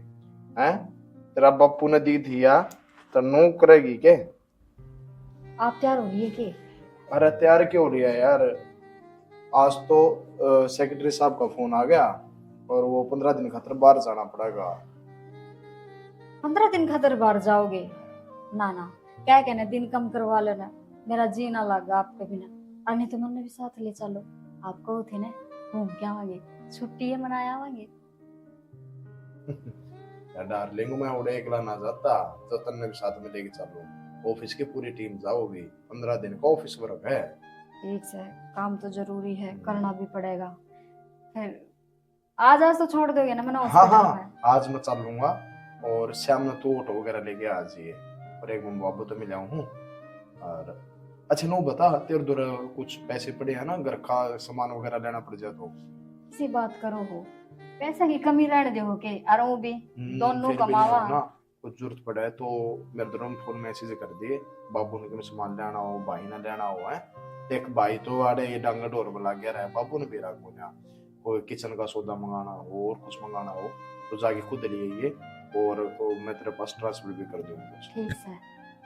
हैं? तेरा बापू ने दी थी या तो नो करेगी के? आप तैयार हो रही है कि? अरे तैयार क्यों हो रही है यार, आज तो सेक्रेटरी साहब का फोन आ गया और वो 15 दिन खातर बाहर जाना पड़ेगा। 15 दिन खातर बाहर जाओगे? ना ना, क्या कहने दिन कम करवा लेना, मेरा जी ना लगा आपके बिना। और नहीं तो मैंने भी साथ ले चलो, आपको थे ना घूम के आवांगे, छुट्टी है मनाया आवांगे। यार डार्लिंग मैं उड़े एकला ना जाता तो तन्ने भी साथ में लेके चलो, ऑफिस की पूरी टीम जाओगी, 15 दिन का ऑफिस वर्क है। ठीक है, काम तो जरूरी है, करना भी पड़ेगा। फिर आज आज तो छोड़ दोगे ना? मैंने हाँ हॉस्पिटल में। हाँ आज मैं चल लूंगा, और शाम में तू ऑटो वगैरह लेके आ जाइए, और एक मैं बाबू तो मिला हूँ। और अच्छा नो बता, तेरे दूर कुछ पैसे पड़े हैं ना, घर का सामान वगैरह लेना पड़ जाए तो? इसी बात करो हो, पैसे की कमी रहने दो के, और वो भी दोनों फिर भी कमावा। नहीं हो ना, कुछ जरूरत पड़े तो मेरे दूर फोन मैसेज कर दिए, बाबू ने कभी सामान लेना हो, भाई ने लेना हो है। देख भाई तो आड़े ये डांगा डोर में लग गया रहा, बाबू ने भी रखो ना, कोई किचन का सौदा मंगाना हो और कुछ मंगाना हो तो जाके खुद ले आइए, और मैं तेरे पास ट्रांसफर भी कर दूंगा कुछ। ठीक है,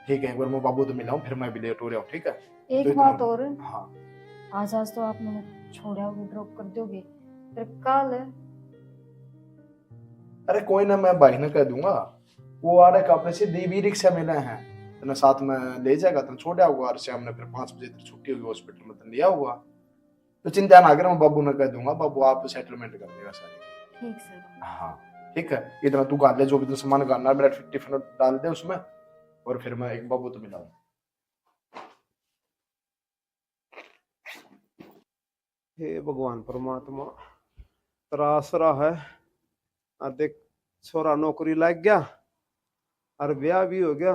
ठीक है, एक बार मैं बाबू तो मिला हूँ, फिर मैं भी लेट हो रहा हूँ, ठीक है? तो एक इतना- बात और, हाँ आज आज तो आप मुझे छोड़ा होगे, ड्रॉप कर दोगे, फिर कल? अरे कोई ना, मैं भाई ने कह दूंगा, वो आड़े का अपने से देवी रिक्शा मिले हैं तो साथ में ले जाएगा, तो छोड़ आऊंगा, और शाम ने फिर 5 बजे तक छुट्टी होगी हॉस्पिटल में, तो लिया हुआ। तो चिंता ना कर, मैं बाबू ने कह दूंगा, बाबू आप सेटलमेंट कर देगा सारी। ठीक है। हाँ ठीक है, इतना तू गा ले, जो भी तू सामान गाना मेरा टिफिन डाल दे उसमें, और फिर मैं एक बाबू तो मिलाऊं। हे भगवान परमात्मा, तरासरा है। और देख छोरा नौकरी लग गया, और ब्याह भी हो गया,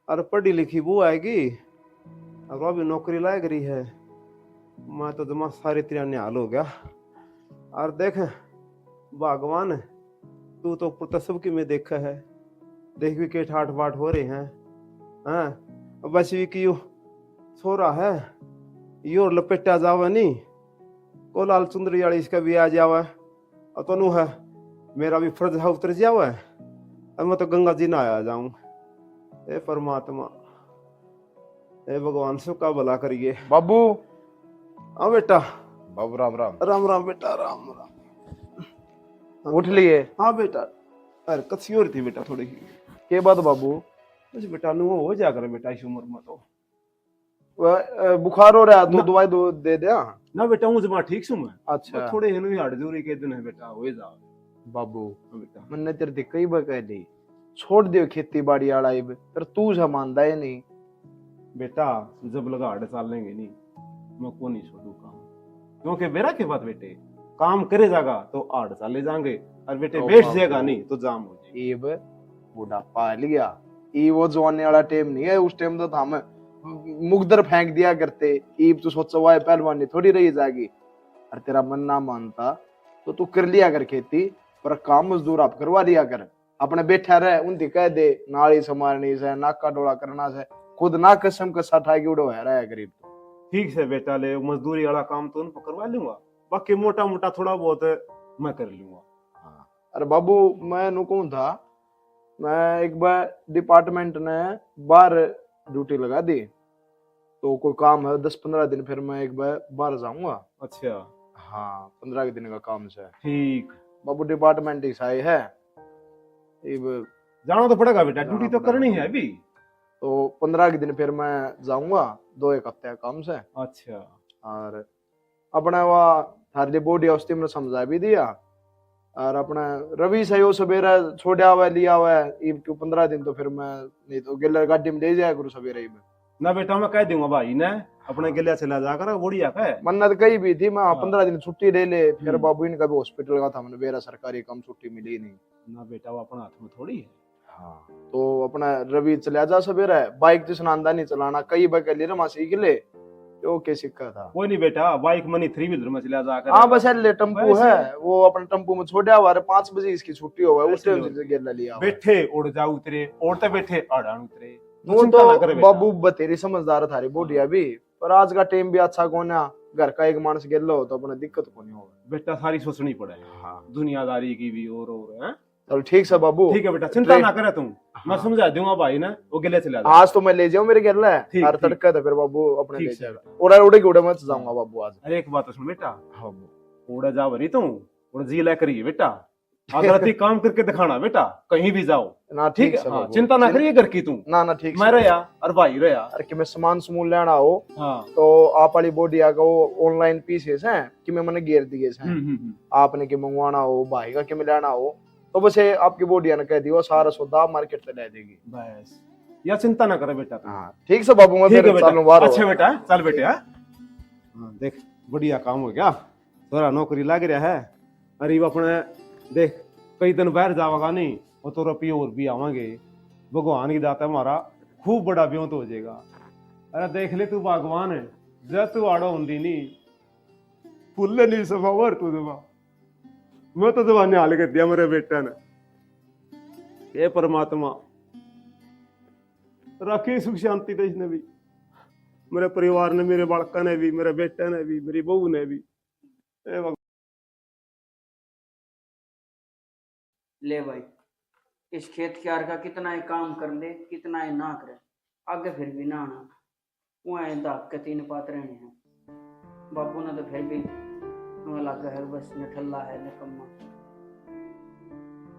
और पढ़ी लिखी वो आएगी, और वो भी नौकरी लग रही है। मैं तो दिमाग सारी तरह निहाल हो गया। और देख भगवान, तू तो पुत्र सबकी में देखा है, देख भी के ठाठ बाट हो रहे हैं। हाँ बस भी कि छोरा है यो लपेटा जावा नहीं, को लाल चुंदरी वाली इसका भी आ जावा, और तनु है मेरा भी फर्ज है उतर जावा है, अब मैं तो गंगा जी ना आ जाऊं। ए परमात्मा, ए भगवान सबका भला करिए। बाबू, हाँ बेटा। बाबू राम राम। राम राम बेटा, राम राम। उठ लिए? हाँ बेटा, अरे कसी और थी बेटा थोड़ी के बाद बाबू? बस बेटा नु हो जा करे बेटा इस उम्र में तो। बुखार हो रहा है तो ना। दवाई दे दे। ना बेटा हूँ जमा ठीक सु मैं। अच्छा थोड़े हिन हाड़ जोरी के दिन है बेटा, हो जा बाबू, बेटा। मैंने तेरे से कई बार कह दी छोड़ दियो खेती बाड़ी वाला, पर तू मानता है नहीं। बेटा जब लगा हाड़ चाल लेंगे नहीं, मैं को नहीं छोड़ू काम, क्योंकि मेरा के बात बेटे काम करे जागा तो हाड़ चाले जाएंगे, और बेटे बैठ जाएगा नहीं तो जाम हो जाएगी। इब बुढ़ापा आ गया, ई वो जवानी वाला टाइम नहीं है, उस टाइम तो हम मुकदर फेंक दिया करते। ईब तो सोचा हुआ है पहलवानी थोड़ी रही जाएगी, और तेरा मन ना मानता तो तू कर लिया कर खेती, पर काम मजदूर आप करवा दिया कर। अपने बैठा रहे उनकी कह दे नाली संभालनी से, नाका डोला करना से, खुद ना कसम कसा ठाई उड़ो है रहा है गरीब। ठीक से बेटा, ले मजदूरी वाला काम तो उनको करवा लूंगा, बाकी मोटा मोटा थोड़ा बहुत मैं कर लूंगा। अरे बाबू मैं नुकूं था, मैं एक बार डिपार्टमेंट ने बाहर ड्यूटी लगा दी, तो कोई काम है 10-15 दिन, फिर मैं एक बार बाहर जाऊंगा। अच्छा हाँ 15 दिन का काम से। ठीक। बाबू डिपार्टमेंट ही सही है, इब जाना तो पड़ेगा बेटा, ड्यूटी तो पड़ेगा। करनी है अभी। तो 15 के दिन फिर मैं जाऊंगा 2-1 हफ्ते का काम से। अच्छा और अपना वह थारी बॉडी हॉस्टी में समझा भी दिया। और अपना रवि से यो सवेरा छोड़ा हुआ लिया हुआ है ईब क्यों 15 दिन, तो फिर मैं नहीं तो गिल्लर गाड़ी में ले जाया करूँ सवेरे ही में। ना बेटा मैं कह दूंगा भाई ने अपने गिलिया चला जाकर बढ़िया है। मन्नत कही भी थी मैं हाँ। 15 दिन छुट्टी ले ले, फिर हम्म। बाबू इनका भी हॉस्पिटल का था, मैंने मेरा सरकारी काम छुट्टी मिली नहीं। ना बेटा वो अपना हाथ में थोड़ी है। हाँ तो अपना रवि चला जा सवेरा, बाइक तो सुनांदा नहीं चलाना, कई बाइक ले रमा सीख ले जो के सिक्का था। कोई नहीं बेटा, बाइक मनी 3 व्हीलर में चला जाकर। हाँ बस ले टेम्पू वैसे- है, वो अपने टेम्पू में छोड़ा हुआ है, 5 बजे इसकी छुट्टी हो गई, उस वैसे टाइम लोग से गेला लिया हुआ है। बैठे उड़ जा उतरे, उड़ते बैठे अड़ान उतरे। वो चिंता ना करे तो बेटा। बाबू बतेरी समझदार थारी बोडिया भी, पर आज का टाइम भी अच्छा कोना, घर का एक मानस गेलो हो तो अपना दिक्कत को नहीं होगा। बेटा सारी सोचनी पड़े, हाँ दुनियादारी की भी और हैं। चल ठीक से बाबू, ठीक है बेटा, चिंता ना करे तुम, मैं हाँ। समझा दूंगा भाई ना, वो गिले चला जा। आज तो मैं ले जाऊं मेरे घर ले, ठीक, और ठीक। तड़का तो फिर बाबू अपने ठीक ले से जाएगा। उड़ा उड़े के उड़े मैं तो जाऊंगा बाबू आज। अरे एक बात तो सुन बेटा, हाँ बाबू। उड़ा जा भरी तुम, उड़ जी ला करिए बेटा, अगर अति काम करके दिखाना बेटा, कहीं भी जाओ। ना ठीक ठीक है से हाँ, बाबू। चिंता ना करिए घर की तुम। ना ना ठीक मैं से। रहा और भाई रहा। अरे कि मैं सामान समून लेना हो हाँ तो आप वाली बोडिया का वो ऑनलाइन पीसेस हैं कि मैं मैंने घेर दिए हैं, आपने कि मंगवाना हो, भाई का कि मैं लेना हो तो बस ये आपकी बोडिया ने कह दी, वो सारा सौदा मार्केट से ले देगी। बस या चिंता ना करे बेटा तुम। हाँ ठीक से बाबू, मैं ठीक है फिर बेटा, चलूं बाहर। अच्छा बेटा चल बेटे। हाँ देख बढ़िया काम हो गया, थोड़ा नौकरी लग रहा है। अरे वो अपने देख कई दिन बाहर जावागा नहीं, वो तो रुपये और भी आवांगे, भगवान की दाता हमारा खूब बड़ा ब्यों तो हो जाएगा। अरे देख ले तू भगवान है, जब तू आड़ो होंगी नहीं फुल्ले नहीं सफावर तू दबा, मैं तो दबाने हाल कर दिया मेरे बेटा ने। ये परमात्मा रखी सुख शांति तो इसने भी, मेरे परिवार ने, मेरे बालका ने भी, मेरे बेटे ने भी, मेरी बहू ने भी। ए भगवान। ले भाई, इस खेत क्यार का कितना ही काम कर ले, कितना ही ना करे, आगे फिर भी ना आना, वहाँ दाग के 3 पात रहने हैं। बापू ने तो फिर भी लगा है बस नठल्ला है निकम्मा।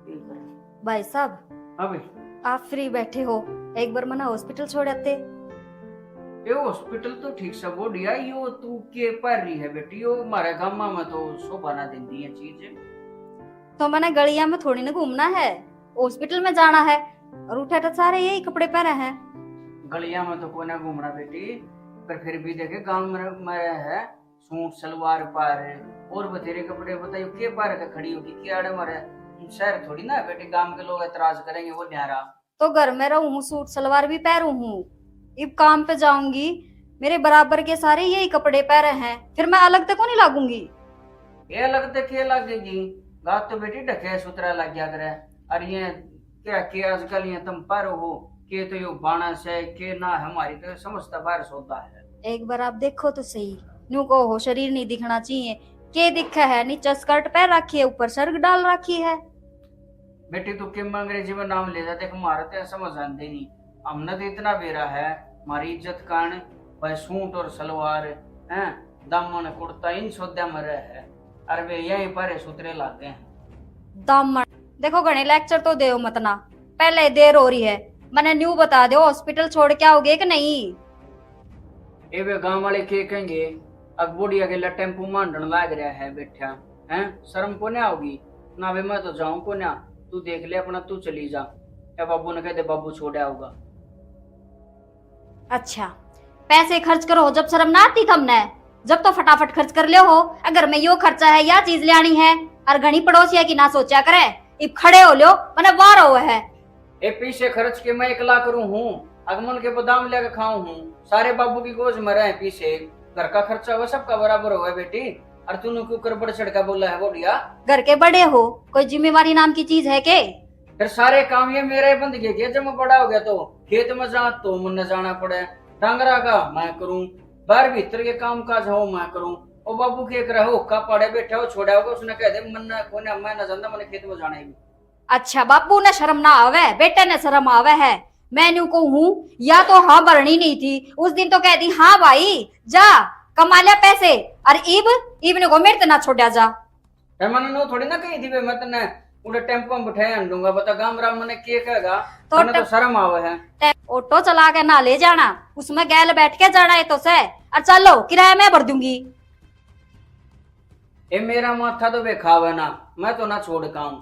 ये करे। भाई साहब हाँ भाई, आप फ्री बैठे हो, एक बार मना हॉस्पिटल छोड़ आते। ये हॉस्पिटल तो ठीक से बोडिया, यो तू के पर रही है बेटी, यो हमारे गामा में तो शोभा ना देती है चीज। तो मैंने गलिया में थोड़ी ना घूमना है, हॉस्पिटल में जाना है, और उठे तो सारे यही कपड़े पहने हैं। गलिया में तो कोई ना घूमना बेटी, पर फिर भी देखे गांव में है सूट सलवार पार है और बतेरे कपड़े, बताइए के पार का खड़ी होगी क्या आड़े मारे, शहर थोड़ी ना बेटी, गांव के लोग एतराज करेंगे वो न्यारा। तो घर में रहूं, सूट सलवार भी पहनू हूँ, अब काम पे जाऊंगी, मेरे बराबर के सारे यही कपड़े पहने हैं, फिर मैं अलग तक नहीं लागूंगी। ये लगते के लगेगी, गात तो बेटी ढके सुतरा लग गया करे। और ये क्या के आजकल ये तुम पर हो के तो यो बाणस है के ना, हमारी तो समझता बाहर सोता है। एक बार आप देखो तो सही, न्यू को हो शरीर नहीं दिखना चाहिए, के दिखा है, नीचे स्कर्ट पहन रखी है, ऊपर शर्ट डाल रखी है। बेटी तू किम अंग्रेजी में नाम ले जाते, हमारा तो समझ आते नहीं, हमने तो इतना बेरा है, हमारी इज्जत कारण भाई सूट और सलवार हैं, दामन कुर्ता इन सौदा में रहे है, और वे यहीं पर सुतरे लाते हैं। दामन देखो, घने लेक्चर तो दे मत ना, पहले देर हो रही है, मैंने न्यू बता दो हॉस्पिटल छोड़ के आओगे कि नहीं। ए वे गांव वाले के कहेंगे, अब बुढ़िया के लिए टेम्पू मांडन लाग रहा है बैठा हैं, शर्म को नहीं आओगी ना, वे मैं तो जाऊं को ना, तू देख ले अपना, तू चली जा। या बाबू ने कहते बाबू छोड़ आओगा। अच्छा पैसे खर्च करो जब शर्म ना आती थमने, जब तो फटाफट खर्च कर ले हो, अगर मैं यो खर्चा है या चीज ले आनी है, और घनी पड़ोसिया की ना सोचा करे, इब खड़े हो लो मैंने बार हो है। ए पीछे खर्च के मैं 1 लाख करूं हूँ, अगमन के बादाम लेकर खाऊं हूँ, सारे बाबू की गोज में रहे पीछे, घर का खर्चा वो सबका बराबर हो है बेटी, और तूने क्यों कर बढ़ चढ़ का बोला है बोडिया। घर के बड़े हो, कोई जिम्मेवारी नाम की चीज है के? फिर सारे काम ये मेरे बंद के जब मैं बड़ा हो गया तो खेत में जा तो मुन्ने जाना पड़े, डांगरा का मैं करूं, बाहर भीतर के काम काज हो मैं करूं, और बाबू के रहो का पड़े बैठे हो छोड़ा होगा, उसने कह दे मन कोने मैं ना जानता, मैंने खेत में जाना ही। अच्छा बाबू ने शर्म ना आवे, बेटे ने शर्म आवे है, मैं न्यू को हूँ या तो हाँ भरनी नहीं थी, उस दिन तो कह दी हाँ भाई जा कमा लिया पैसे, और इब ने को मेरे ना छोड़ा जा। मैंने नो थोड़ी ना कही थी मैं तने उन्हें टेम्पो में बिठाया नहीं दूंगा। बता गांव राम मैंने के कहेगा, तो मैंने तो शर्म आवे है। ऑटो चला के ना ले जाना, उसमें गैल बैठ के जाना है तो से, और चलो किराया मैं भर दूंगी। ए मेरा माथा तो बेखाव है ना, मैं तो ना छोड़ काऊं।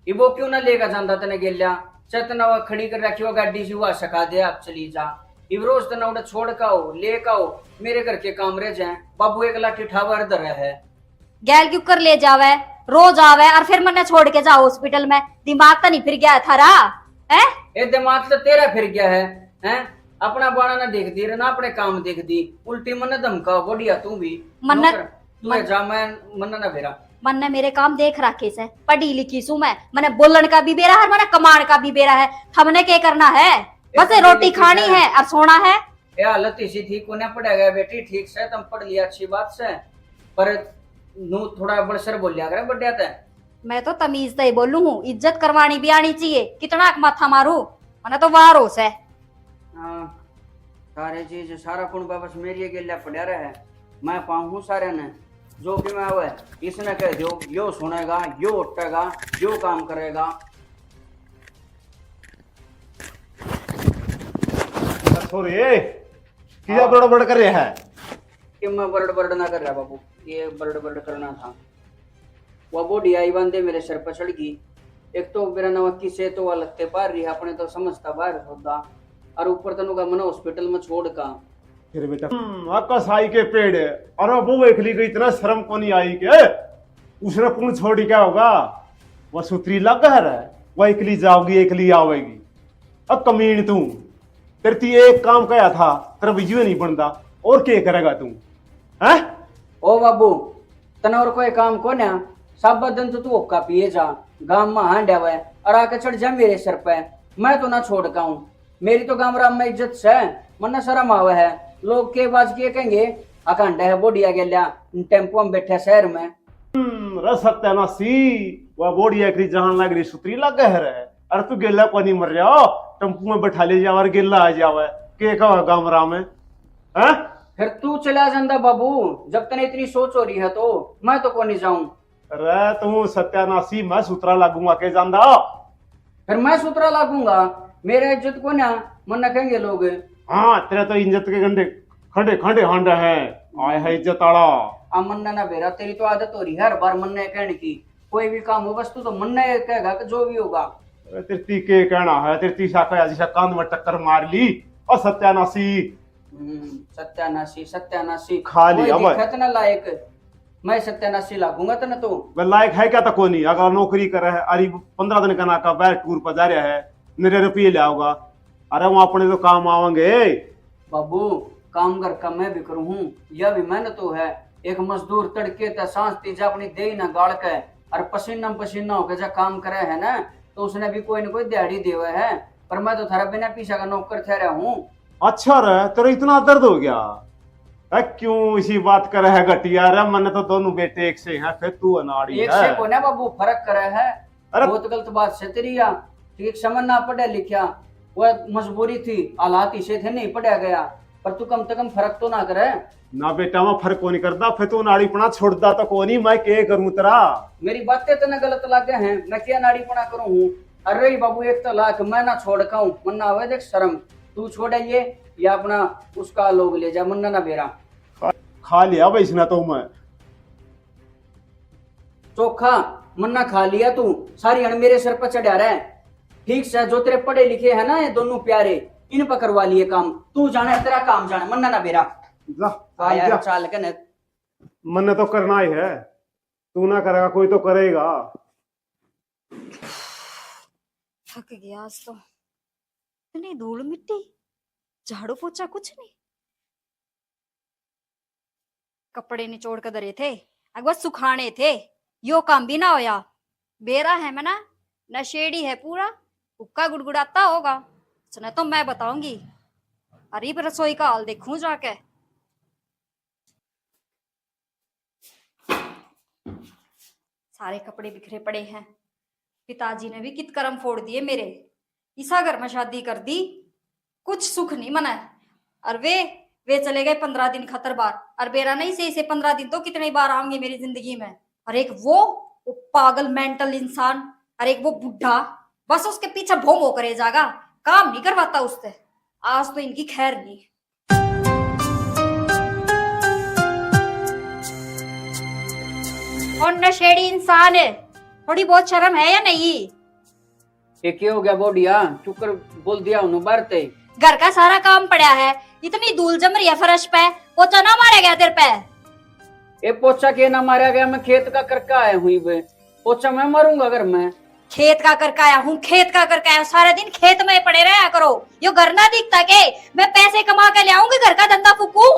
वो क्यों ना लेगा जाता तने गेल्या, चेतना वो खड़ी कर रखी हो गाड़ी से, वो सका दे आप चली जा। इव रोज तना उड़े छोड़ का हो ले का हो, मेरे घर के काम रह जाए। बाबू एक लाठी ठावर दर है। गैल क्यों कर ले जावे, रोज आवे और फिर मैंने छोड़ के जाओ हॉस्पिटल में। दिमाग तो नहीं फिर गया थारा है? ए दिमाग तो तेरा फिर गया है, हैं? अपना बाणा ना देख दी ना अपने काम देख दी, उल्टी मन धमका बढ़िया तू भी मन्ना तू जा, मैं मन ना भेरा। मन ने मेरे काम देख रखे से, पढ़ी लिखी सू मैं, मैंने बोलन का भी बेरा है, मैंने कमाण का भी बेरा है। हमने क्या करना है, बस रोटी खानी है और सोना है। ये हालत इसी थी कोने पढ़ा गया बेटी, ठीक से तुम पढ़ लिया अच्छी बात से, पर नू थोड़ा बड़सर बोल लिया करे बढ़िया था। मैं तो तमीज से ही बोलू हूँ, इज्जत करवानी भी आनी चाहिए। कितना माथा मारू, मैंने तो वार हो से। सारे चीज सारा कुण बस मेरी गेल्या पड़ा रहा है, मैं पाऊँ सारे ने जो भी मैं हुआ इसने कह दो, यो सुनेगा, यो उठेगा, यो काम करेगा। छोरे क्या बड़बड़ कर रहा है? कि मैं बर्ड बर्ड ना कर रहा बाबू, ये बर्ड बर्ड करना था। वो बॉडी आई बंदे मेरे सर पर चढ़ गई। एक तो मेरा नवक्की से तो वह लगते पार रही, अपने तो समझता बाहर होता, और ऊपर तनु का मन हॉस्पिटल में छोड़ का। फिर बेटा आकाश आई के पेड़, अरे वो एकली गई, इतना शर्म को नहीं आई के उसने कौन छोड़ी क्या होगा? वह सुतरी लग है, वह एकली जाओगी एकली आवेगी। अब कमीन तू, तेरे ती एक काम कया था, तेरा बिजू नहीं बनता, और क्या करेगा तू? हैं? ओ बाबू तना और कोई काम को ना, सब दिन तो तू ओक्का पिए जा, गांव में हांडा हुआ और आके चढ़ जा मेरे सर पे। मैं तो ना छोड़ का हूँ, मेरी तो गांव राम में इज्जत से मन शर्म आवे है। लोग के बाज के कहेंगे अखंडा है बोडिया गेल्या टेम्पो में बैठे शहर में। सत्यानाशी वह बोड़िया एकली जहां लग रही सुतरी लग है रे। अरे तू गेला को नहीं मर रहा, टेम्पो में बैठा ले जावा और गेला आ जावे के का गांव राम में, हैं? फिर तू चला जांदा बाबू, जब तने इतनी सोच हो रही है तो मैं तो को नहीं जाऊं। अरे तू सत्यानाशी, मैं सूत्रा लागूंगा के जानदा? फिर मैं सूत्रा लागूंगा, मेरे इज्जत को ना मन कहेंगे लोग। हाँ तेरा तो इज्जत के गंडे खंडे खंडे हांडा है, आए है इज्जत आड़ा। अब मन्ना ना बेरा, तेरी तो आदत हो रही है हर बार मन्ने कहने की। कोई भी काम हो बस तू तो मन्ने कहेगा कि जो भी होगा। तिरती के कहना है, तिरती शाखा जिसा कांद में टक्कर मार ली। और सत्यानाशी सत्यानाशी सत्यानाशी खा लिया मैं। दिखत ना लायक, मैं सत्यानाशी लागूंगा तना तो। वह लायक है क्या? तो नहीं, अगर नौकरी करे है, अरे 15 दिन का नाका बैर टूर पर जा रहा है, मेरे रुपये ले आओगा। अरे वो अपने तो काम आवेंगे बाबू, काम घर का मैं भी करूँ हूँ, यह भी मेहनत तो है। एक मजदूर तड़के तक सांस तीजा अपनी दे ना गाड़ के और पसीना पसीना होकर जब काम करे है ना, तो उसने भी कोई न कोई दिहाड़ी देवे है। पर मैं तो थारा बिना पीछा का नौकर ठहरा हूँ। अच्छा रे, तेरा इतना दर्द हो गया है? क्यों इसी बात कर है घटिया रे? मैंने तो दोनों बेटे एक से हैं, फिर तू अनाड़ी एक है। से को ना बाबू फर्क करे है। अरे बहुत गलत बात से तेरी या ठीक समझ ना पढ़ा लिखा, वह मजबूरी थी, हालात इसे थे नहीं पढ़ा गया। पर तू कम से कम फर्क तो ना करे। ना बेटा मैं फर्क को नहीं करता, फिर तू नाड़ीपना छोड़ता तो को नहीं, मैं के करूं तेरा? मेरी बातें तो ना गलत लागे हैं, मैं क्या नाड़ीपना करूं हूँ? अरे बाबू एक तो लाख मैं ना छोड़ खाऊं, मन्ना हुआ देख शर्म। तू छोड़े ये या अपना उसका लोग ले जा, मन्ना ना बेरा। खा लिया भाई इसने तो मैं चोखा मन्ना खा लिया तू, सारी हण मेरे सर पर चढ़ा रहा है। ठीक से जो तेरे पढ़े लिखे है ना ये दोनों प्यारे, इन पर करवा लिए काम। तू जाने तेरा काम जाने, मन्ना ना बेरा। जा, चाल के न मन तो करना ही है, तू ना करेगा कोई तो करेगा। थक गया आज तो, इतनी धूल मिट्टी, झाड़ू पोछा कुछ नहीं। कपड़े निचोड़ कर धरे थे, अगर बस सुखाने थे, यो काम भी ना होया। बेरा है मैं ना, नशेड़ी है पूरा, हुक्का गुड़गुड़ाता होगा। सुना तो मैं बताऊंगी, अरे रसोई का हाल देखूं जाके। सारे कपड़े बिखरे पड़े हैं, पिताजी ने भी कित कर्म फोड़ दिए मेरे। ईसा घर में शादी कर दी, कुछ सुख नहीं मना। और वे चले गए 15 दिन खतर बार, और बेरा नहीं से इसे 15 दिन तो कितने बार आएंगे मेरी जिंदगी में। और एक वो पागल मेंटल इंसान अरे एक वो बुढ़ा, बस उसके पीछे भों भों करे जागा, काम नहीं करवाता उससे। आज तो इनकी खैर नहीं। और नशेड़ी इंसान है, थोड़ी बहुत शर्म है या नहीं? ये क्या हो गया बोडिया, चुकर बोल दिया उन्होंने बारते। घर का सारा काम पड़ा है, इतनी धूल जम रही है फर्श पे, पोछा ना मारा गया तेरे पे? ये पोछा के ना मारा गया, मैं खेत का करके आया हुई बे, पोछा मैं मारूंगा अगर मैं। खेत का करके आया हूँ, खेत का करके आया, सारा दिन खेत में पड़े रहा करो, यो घर ना दिखता के? मैं पैसे कमा के ले आऊंगी, घर का धंधा फूकू?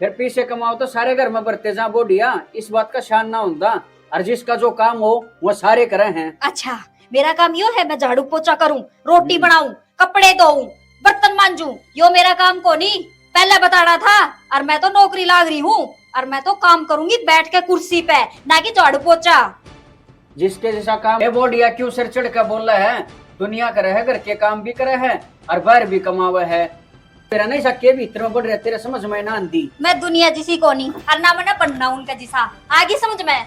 फिर पैसे कमाओ तो सारे घर में बरते जा बोडिया, इस बात का शान ना होता। और जिसका जो काम हो वो सारे करे हैं। अच्छा, मेरा काम यो है, मैं झाड़ू पोछा करूं, रोटी बनाऊं, कपड़े धोऊं, बर्तन मांजूं, यो मेरा काम को नहीं पहले बताना था। और मैं तो नौकरी लाग रही हूँ, और मैं तो काम करूंगी बैठ के कुर्सी पे, ना कि झाड़ू पोछा। जिसके जैसा काम है बोडिया, क्यों सिर चढ़ कर बोल रहा है? दुनिया करे है, घर के काम भी करे है और बाहर भी कमावा है। तेरा नहीं सके भीतर में बढ़ रहे, तेरे समझ में ना आंदी। मैं दुनिया जिसी को नहीं, और ना मैं बनना उनका जिसा, आगे समझ में?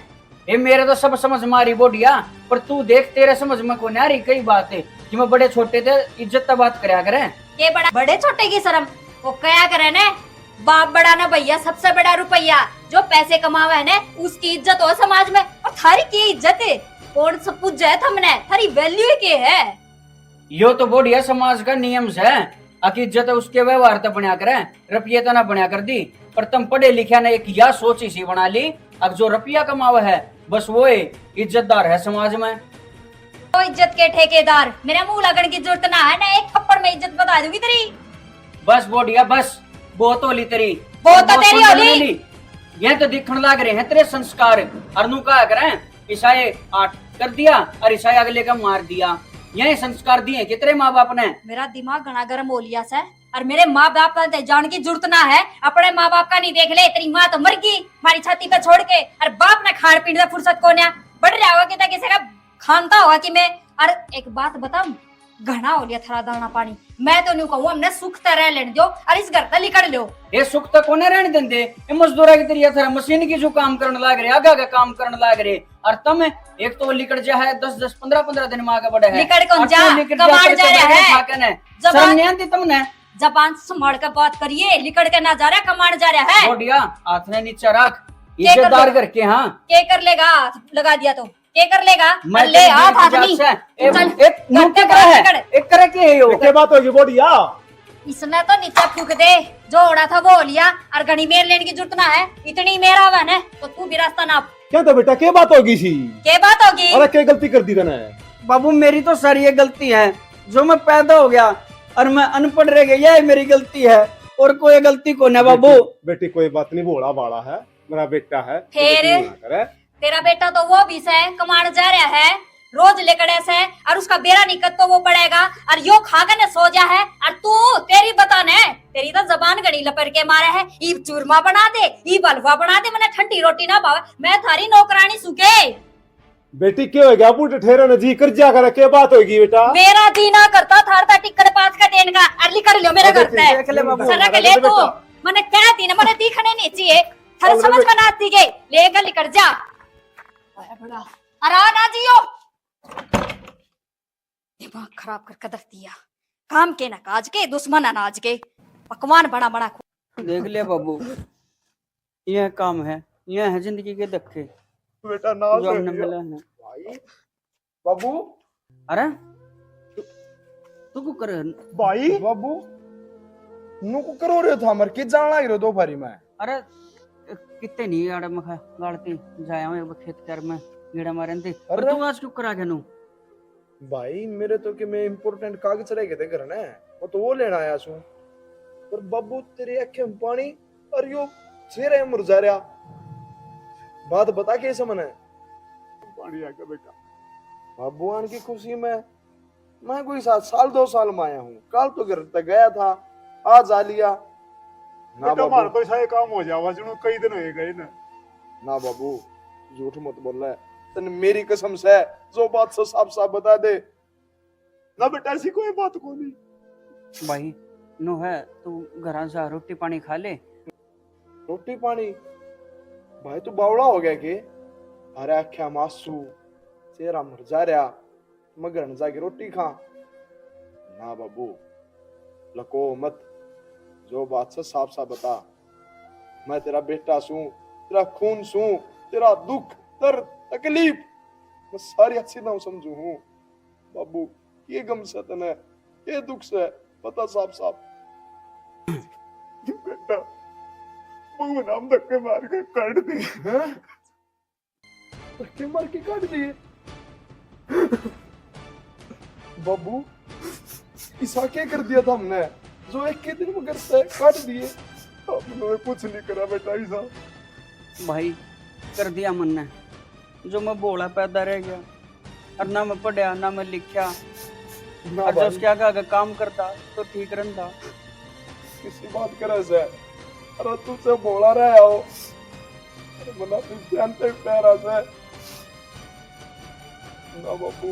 ये मेरे तो सब समझ मारी बोडिया, पर तू देख तेरे समझ में को नहीं आ रही कई बातें कि मैं बड़े छोटे थे इज्जत का बात करया करे। ये बड़ा बड़े छोटे की शर्म वो क्या करे ने? बाप बड़ा ना भैया, सबसे बड़ा रुपया, जो पैसे कमावा है ने उसकी इज्जत हो समाज में। और थारी की इज्जत है, कौन सब पूछे है हमने, थारी वैल्यू के है? यो तो बोडिया समाज का नियम है, अकी इज्जत उसके व्यवहार तो बना करे, रुपये तो ना बना कर दी। पर तुम पढ़े लिखे ने एक यह सोच इसी बना ली, अब जो रुपया कमावा है बस वो इज्जतदार है समाज में। तो इज्जत के ठेकेदार, मेरे मुंह लगन की जरूरत ना है, ना एक थप्पड़ में इज्जत बता दूंगी तेरी। बस बोडिया बस, बहुत होली तेरी, बहुत तो तेरी होली। ये तो दिखने लग रहे हैं तेरे संस्कार। अरनू का करें, ईसाए आठ कर दिया और ईसाए अगले का मार दिया, यही संस्कार दिए कि तेरे माँ बाप ने। मेरा दिमाग घना गर्म हो लिया से, और मेरे माँ बाप का जान की जरूरत ना है, अपने माँ बाप का नहीं देख ले। तेरी माँ तो मर गई हमारी छाती पे छोड़ के, और बाप ने खाड़ पीने से फुर्सत को ना बढ़ रहा होगा कि किसी का खानता होगा कि मैं। और एक बात बताऊं, घना हो लिया थारा दाना पानी, मैं तो नहीं कहूँ हमने सुख तरह लेने दो, और इस घर का लिकड़ लो। ये सुख तक कोने रहने देंदे, ये मजदूरा की तरिया थारा मशीन की जो काम करने लग रहे, आगे आगे काम करने लग रहे। और तुम एक तो लिकड़ जा है 10-10 15-15 दिन में आगे बढ़े है, लिकड़ कौन जा कमाड़ जा रहा है? शर्म नहीं आती तुमने? जबान संभाल कर बात करिए, लिकड़ के ना जा रहा, कमाड़ जा रहा है। बोडिया हाथ ने नीचे रख, इज्जतदार करके। हाँ के कर लेगा, लगा दिया तो के कर लेगा? मैं ले हाथ आदमी, एक मुंह क्या करे है, एक करे के है यो। क्या बात होगी बोडिया? इसने तो नीचे फूक दे, जो उड़ा था वो हो लिया, और घनी मेर लेने की जरूरत ना है, इतनी मेरा वन है तो तू भी रास्ता नाप। क्या तो बेटा क्या बात होगी सी? के बात होगी? अरे क्या गलती कर दी तने? बाबू मेरी तो सारी ये गलती है, जो मैं पैदा हो गया और मैं अनपढ़ रह गया, यह मेरी गलती है, और कोई गलती को ना बाबू। बेटी कोई बात नहीं, भोला बाड़ा है, मेरा बेटा है। फिर तेरा बेटा तो वो भी से कमाड़ जा रहा है, रोज लेकड़े से, और उसका बेरा निकट तो वो पड़ेगा, और यो खाकर ने सो जा है। और तू तेरी बताने, तेरी तो जबान गड़ी लपेट के मारे है, ई चूरमा बना दे, ई बलवा बना दे, मैंने ठंडी रोटी ना भावे, मैं थारी नौकरानी सुके। बेटी क्या हो गया? बूढ़े ठहरे न जी कर जा कर, क्या बात होगी बेटा? मेरा दीना करता थार ता टिकट पास का देन का, अर्ली कर लियो मेरे घर पे। देख ले बाबू, सरा के ले तू, मैंने क्या दी ना, मैंने दिखने नहीं चाहिए, थारे समझ में ना आती गई, लेकर लिकर जा। अरे बड़ा अरा ना जियो, दिमाग खराब कर कदर दिया, काम के ना काज के, दुश्मन अनाज के, पकवान बड़ा बड़ा। देख ले बाबू, यह काम है, यह है जिंदगी के धक्के बेटा ना जो हमने मिले हैं। भाई बाबू, अरे तू को करे भाई बाबू नुको करो रे था मर के जान लाग रे दोपहरी में। अरे कितने नहीं आड़े मखा गाड़ती जाया हूं एक खेत कर में कीड़ा मारन थे, पर तू आज क्यों करा गनु? भाई मेरे तो कि मैं इंपोर्टेंट कागज रह गए थे घर ने, वो तो वो लेना आया छू। पर बाबू तेरी आंखें में पानी और यो चेहरे मुरझा रहा, बात बता कैसे मने? पानी आ गया बेटा। भगवान की खुशी में मैं कोई 7 साल 2 साल में आया हूँ, कल तो घर तक गया था, आज आ लिया ना बेटा। मार बाबू, तो शायद काम हो जावा, जुनो कई दिन हो गए ना। ना बाबू झूठ मत बोल रहा है, तने मेरी कसम से जो बात से साफ साफ बता दे। ना बेटा ऐसी कोई बात को नहीं। भाई नो है, तू घर से रोटी पानी खा ले। रोटी पानी? भाई तू बावड़ा हो गया के? अरे आख्या मासू चेहरा मुरझा रहा, मैं घर में जाके रोटी खा। ना बाबू, लको मत, जो बात से साफ साफ बता। मैं तेरा बेटा सूं, तेरा खून सूं, तेरा दुख दर्द तकलीफ मैं सारी अच्छी ना समझू हूँ। बाबू ये गम से तने, ये दुख से बता साफ साफ। बेटा वो नाम धक्के मार के काट दी। हैं? धक्के मार के काट दिए? बाबू ऐसा क्या कर दिया था हमने जो एक के दिन में करता है, काट दिए? हमने कुछ नहीं करा बेटा ऐसा। भाई कर दिया मन ने, जो मैं बोला पैदा रह गया, और ना मैं पढ़ा ना मैं लिखा, ना और भाई, जो क्या कहा काम करता तो ठीक रहता। किसी बात करे से अरे तुझसे बोला रहा हो, अरे मना तू जानते प्यारा से ना बाबू,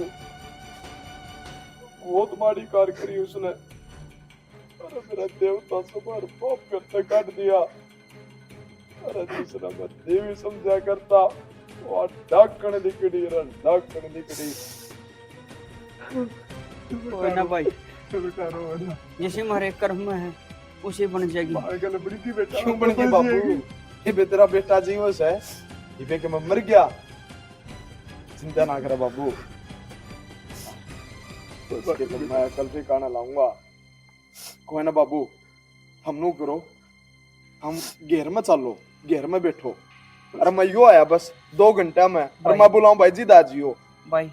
बहुत माड़ी कार करी उसने। अरे मेरा देवता सुबह बाप करते काट दिया। अरे दूसरा मैं देवी समझा करता, वो ढाकण दिखड़ी रे, ढाकण दिखड़ी। कोई ना भाई, बेटा रो ना, जैसे हमारे कर्म में है उसी बन जाएगी। मार के लपड़ी थी बेटा। क्यों बन गई बाबू? ये बे तेरा बेटा जीवस है, ये बे के मैं मर गया। चिंता ना करा बाबू, तो इसके लिए मैं कल भी खाना लाऊंगा। कोई ना बाबू, हम नु करो, हम घेर में चलो, घेर में बैठो। अरे मैं यो आया बस 2 घंटा में, और मैं बुलाऊं भाई जी दाजियो। भाई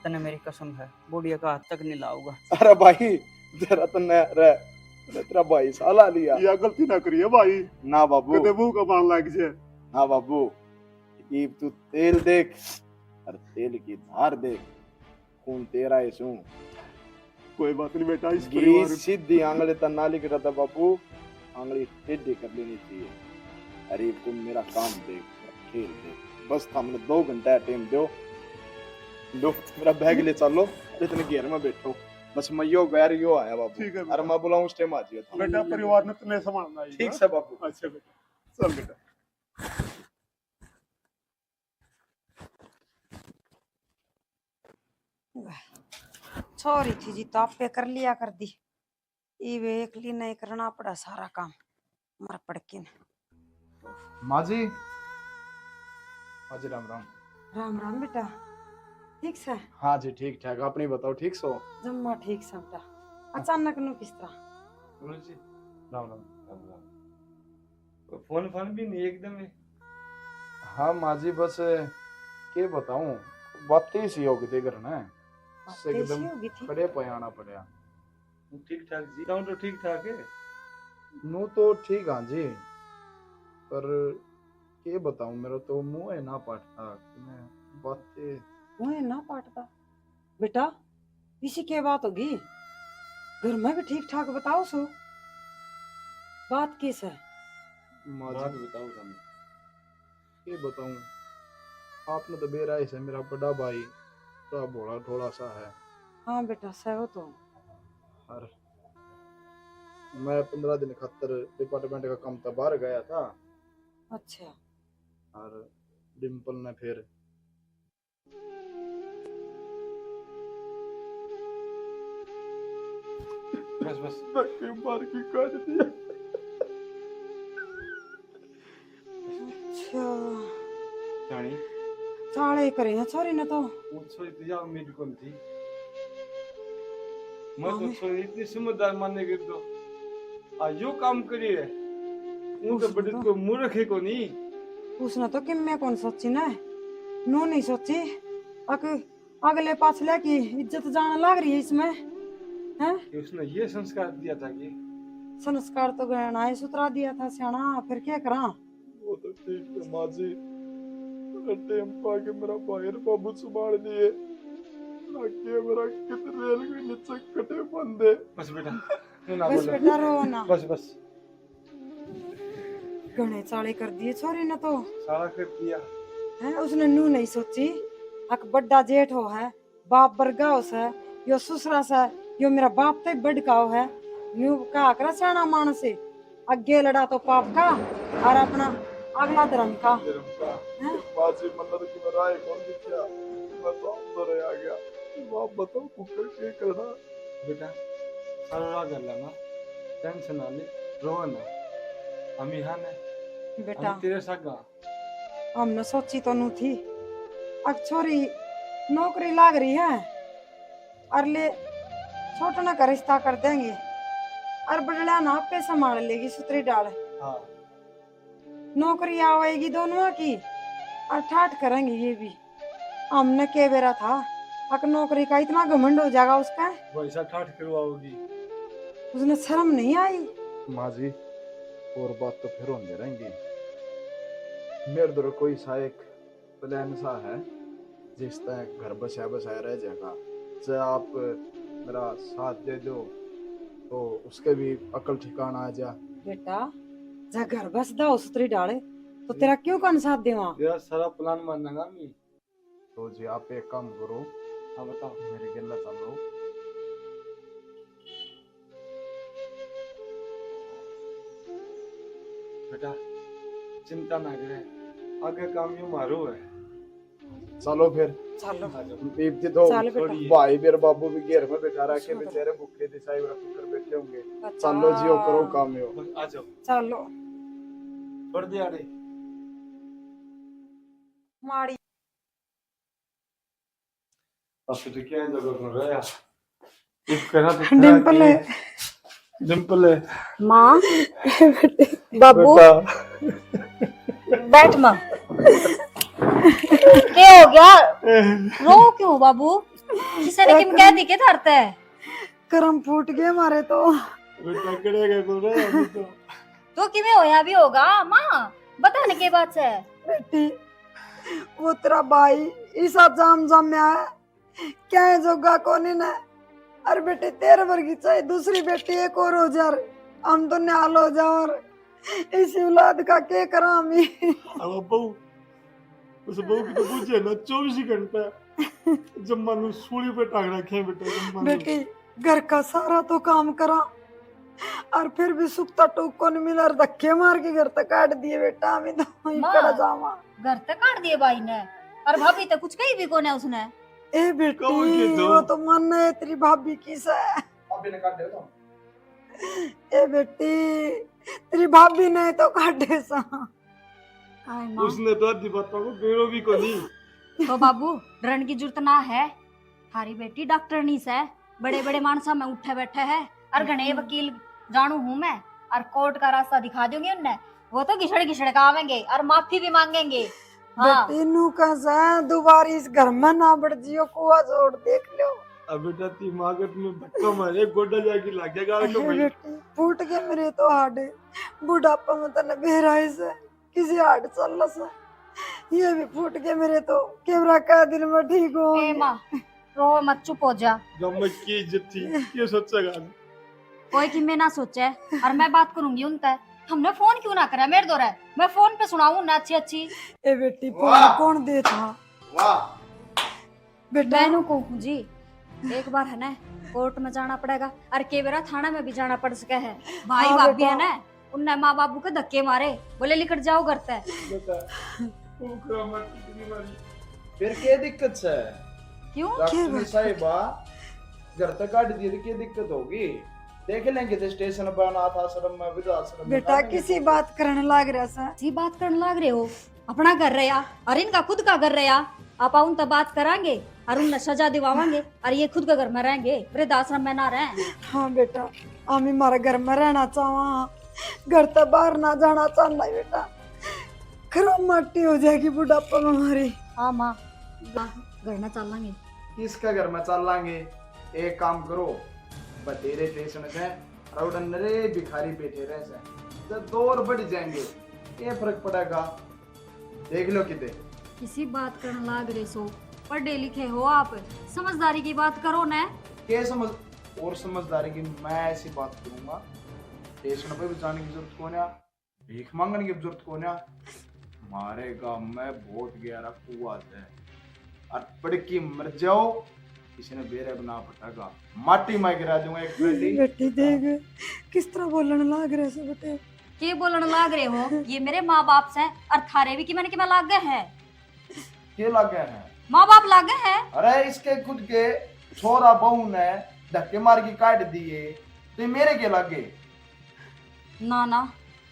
तने मेरी कसम है, बुढ़िया का हाथ तक नहीं लाऊंगा। अरे भाई तेरा तो न रे, तेरा भाई साला लिया या गलती ना करिए भाई, ना बाबू। कदे मुंह का बाल लग जाए। हाँ बाबू, ये तू तेल देख और तेल की धार देख, खून तेरा है सू। कोई बात नहीं बेटा, इस घी परिवार सीधी आंगली तना लिख रहा था बाबू, आंगली टेढ़ी कर लेनी चाहिए। अरे तुम मेरा काम देख, खेल देख, बस हमने 2 घंटा टाइम दो। लो मेरा बैग ले चलो, इतने घेर में बैठो। बस मैं यो गैर यो आया बाबू। ठीक है अरे मैं बुलाऊं उस टाइम आ जियो। बेटा, परिवार ने तुम्हें संभालना है। ठीक से बाबू। अच्छा बेटा, चल बेटा। छोरी थी जी तो आपे कर लिया कर दी, ये एक ली नहीं करना पड़ा सारा काम मर पड़ के। माँ जी, हाजी राम राम। राम राम बेटा, ठीक से? हाँ जी ठीक ठाक, अपनी बताओ ठीक सो? जम्मा ठीक से बेटा, अचानक नु किस तरह? जी राम राम राम राम। फोन फोन भी नहीं एकदम है। हाँ माँ जी, बस के बताऊं, बातें सी हो गई थी घर में, बातें सी एकदम हो गई थी। खड़े पे आना पड़ा। ठीक ठाक जी, गाँव तो ठीक ठाक है। नू तो ठीक हाँ जी, पर के बताऊं, मेरा तो मुंह है ना पाटता, मैं बातें। मुझे ना पाटता बेटा, इसी के बात होगी, घर में भी ठीक ठाक बताओ सो, बात किस है? माँ बात जी बताओ हमें। के बताऊं, आपने तो बेरा से मेरा बड़ा भाई थोड़ा भोला थोड़ा सा है। हाँ बेटा सही हो तो। और मैं 15 दिन खातर डिपार्टमेंट का काम था बाहर गया था, अच्छा और डिम्पल ने फिर बस बस धक्के मार के काट दिया। अच्छा, रानी चाले करे छोरी ने तो। वो छोरी तुझे उम्मीद कौन थी? मैं तो हमें- छोरी इतनी समझदार मानने के तो आज जो काम करी है, वो तो बड़े को मूर्ख है को नहीं। उसने तो कि मैं कौन सोची ना, नो नहीं सोची, अगले पाछले की इज्जत जाने लग रही है इसमें, हैं? कि उसने ये संस्कार दिया था कि संस्कार तो गहना सुतरा दिया था सियाना, फिर क्या करा? वो तो ठीक है माँ जी, टाइम पाके मेरा भाई और बाबू संभाल लिए, ताकि मेरा कितने रेल के नीचे कटे बंदे। बस बेटा तू ना बस बोलो, बेटा रो ना, बस बस गणे चाले कर दिए छोरी ने तो, सारा कर दिया। है उसने नू नहीं सोची, अक बड्डा जेठ हो है, बाप बरगाओ से, यो ससुरा से, यो मेरा बाप तो बड़काओ है, न्यू का करा सियाना मानस से, अगे लड़ा तो पाप का और अपना अगला धर्म का। माँ जी मन्नत की मेरा एक और दिखा, मैं तो अंदर आ गया। आप बताओ कुकर क्या करना। बेटा सारा कर लेना, टेंशन ना ले, रो ना, हम यहाँ ने बेटा हम तेरे साथ हमने सोची तो नहीं थी, अब छोरी नौकरी लाग रही है और ले छोटा ना का रिश्ता कर देंगे और बड़ला ना पे संभाल लेगी सुतरी डाल। हाँ नौकरी आवेगी दोनों की और ठाठ करेंगे ये भी। हमने के बेरा था अक नौकरी का इतना घमंड हो जाएगा उसका, वैसा ठाठ करवाओगी। उसने शर्म नहीं आई। माँ जी और बात तो फिर होंगे रहेंगे। मेरे दर कोई सा एक प्लान सा है जिस तरह घर बसाया रह जाएगा। चाहे आप मेरा साथ दे दो तो उसके भी अकल ठिकाना आ जा। बेटा जा घर बस दा सुतरी डाले तो तेरा क्यों कौन साथ देवा। तेरा सारा प्लान मानेगा मैं। तो जी आप एक काम करो, हाँ बताओ। मेरे गला चलो। बेटा चिंता ना करे, आगे काम यूं मारो है। चलो फिर चलो आ जाओ। बीबती तो चल बेटा। छोड़िए। भाई मेरे बाबू भी घेर में बैठा रखे चलो। बेचारे भूखे दिशाई रख कर बैठे होंगे। अच्छा। चलो जियो करो काम यो। बस आ जाओ, चलो छोड़ दिया रे। माड़ी अब तो क्या जगह कर रहा है यार, इस करा तो डिम्पल है। डिम्पल है माँ बाबू बेटा। बैठ माँ। क्या हो गया, रो क्यों बाबू? किसी ने किम कह दी के धरते है? करम फूट गए हमारे तो। बेटा करेगा को रे अभी तो किमें होया भी होगा माँ, बताने के बाद से। बेटी वो तेरा भाई ईसा जाम जाम में आया क्या है जोगा कोनी ने। अरे बेटी तेरे वर्गी चाहिए दूसरी बेटी एक और हो जा, हम तो न्याल हो जाओ और इस औलाद का क्या करा हम ही। अब बहू उस बहू की तो पूछे ना 24 घंटे जम्मा नु सूली पे टांग रखे हैं बेटा। जम्मा नु। बेटी घर का सारा तो काम करा और फिर भी सुखता टूक को नहीं मिला और धक्के मार के घर तक काट दिए बेटा। हमें तो माँ। कड़ा जावा घर तक काट दिए भाई ने, और भाभी तक कुछ कही भी कोने उसने। ए बेटी कौन के दो? वो तो मन है तेरी भाभी की से। अभी ने काट दे तो। ए बेटी तेरी भाभी ने तो काटे सा। हाय माँ। उसने तो आधी बातों को बेरो भी को नहीं। तो बाबू डरन की जरूरत ना है, थारी बेटी डॉक्टरनी से बड़े बड़े मानसा में उठे बैठे है और घने वकील जानू हूँ मैं, और कोर्ट का रास्ता दिखा दूंगी उन्हें। वो तो घिसड़ घिसड़ का आवेंगे और माफी भी मांगेंगे। हाँ। बेटी नु कैसा दोबारा इस घर में ना बढ़ जियो कुआ जोड़ देख लो। अब बेटा ती मागत में धक्का मारे गोडा जाके लागेगा तो ए भाई। बेटी फूट के मेरे तो हाडे बुढ़ापा में तने बेराई से किसी हाड चल से ये भी फूट के मेरे तो कैमरा का दिल में ठीक हो। ए माँ रो मत, चुप हो जा। गम की इज्जत थी ये सोचेगा। कोई कि मैं ना सोचे, और मैं बात करूंगी उनसे। हमने फोन क्यों ना करा मेरे दौरे, मैं फोन पे सुनाऊं ना अच्छी अच्छी। ए बेटी वाह। कौन दे था वाह बेटा। बहनों को जी एक बार है ना कोर्ट में जाना पड़ेगा, और के बेरा थाना में भी जाना पड़ सके है। भाई हाँ भाभी बेटा। है ना, उनने माँ बाबू के धक्के मारे, बोले लिखट जाओ घर से। बेटा भूखा मत कितनी बारी। फिर क्या दिक्कत है? क्यों? डॉक्टर साहिबा घर तक काट दिए तो क्या दिक्कत होगी? देख लेंगे तो स्टेशन पर अनाथ आश्रम में वृद्धाश्रम में बेटा डालेंगे किसी तो। बात करने लाग रहा सा। सी बात करने लग रहे हो, अपना कर रहे या और इनका खुद का कर रहे या। आप उन तब बात करांगे और उन्हें सजा दिवावांगे, और ये खुद का घर में रहेंगे, वृद्धाश्रम में ना रहे। हाँ बेटा हम हमारे घर में रहना चाहवा, घर तो बाहर ना जाना चाहना बेटा। खरो मट्टी हो जाएगी बुढ़ापा में हमारी। हाँ माँ घर में चल लेंगे। किसका घर में चल लांगे? एक काम करो, बतेरे स्टेशन से और नरे भिखारी बैठे रहे से जब दौर बढ़ जाएंगे, ये फर्क पड़ेगा? देख लो किते। किसी बात करने लाग रहे सो, पढ़े लिखे हो आप, समझदारी की बात करो ना। क्या समझ और समझदारी की मैं ऐसी बात करूंगा? स्टेशन पे भी जाने की जरूरत कौन है? भीख मांगने की जरूरत कौन है? हमारे गांव में बहुत गहरा कुआं है, और पड़ के मर जाओ किसी ने बेरे बना पटागा, माटी में गिरा दूंगा एक पेटी। बेटी देख किस तरह बोलने लाग रहे से बेटे। के बोलने लाग रहे हो? ये मेरे माँ बाप से, और थारे भी कि मैंने कि मैं लाग गए हैं। क्या लग गया है? माँ बाप लागे हैं। अरे इसके खुद के छोरा बहू ने धक्के मार के काट दिए तो ये मेरे के लगे। ना ना,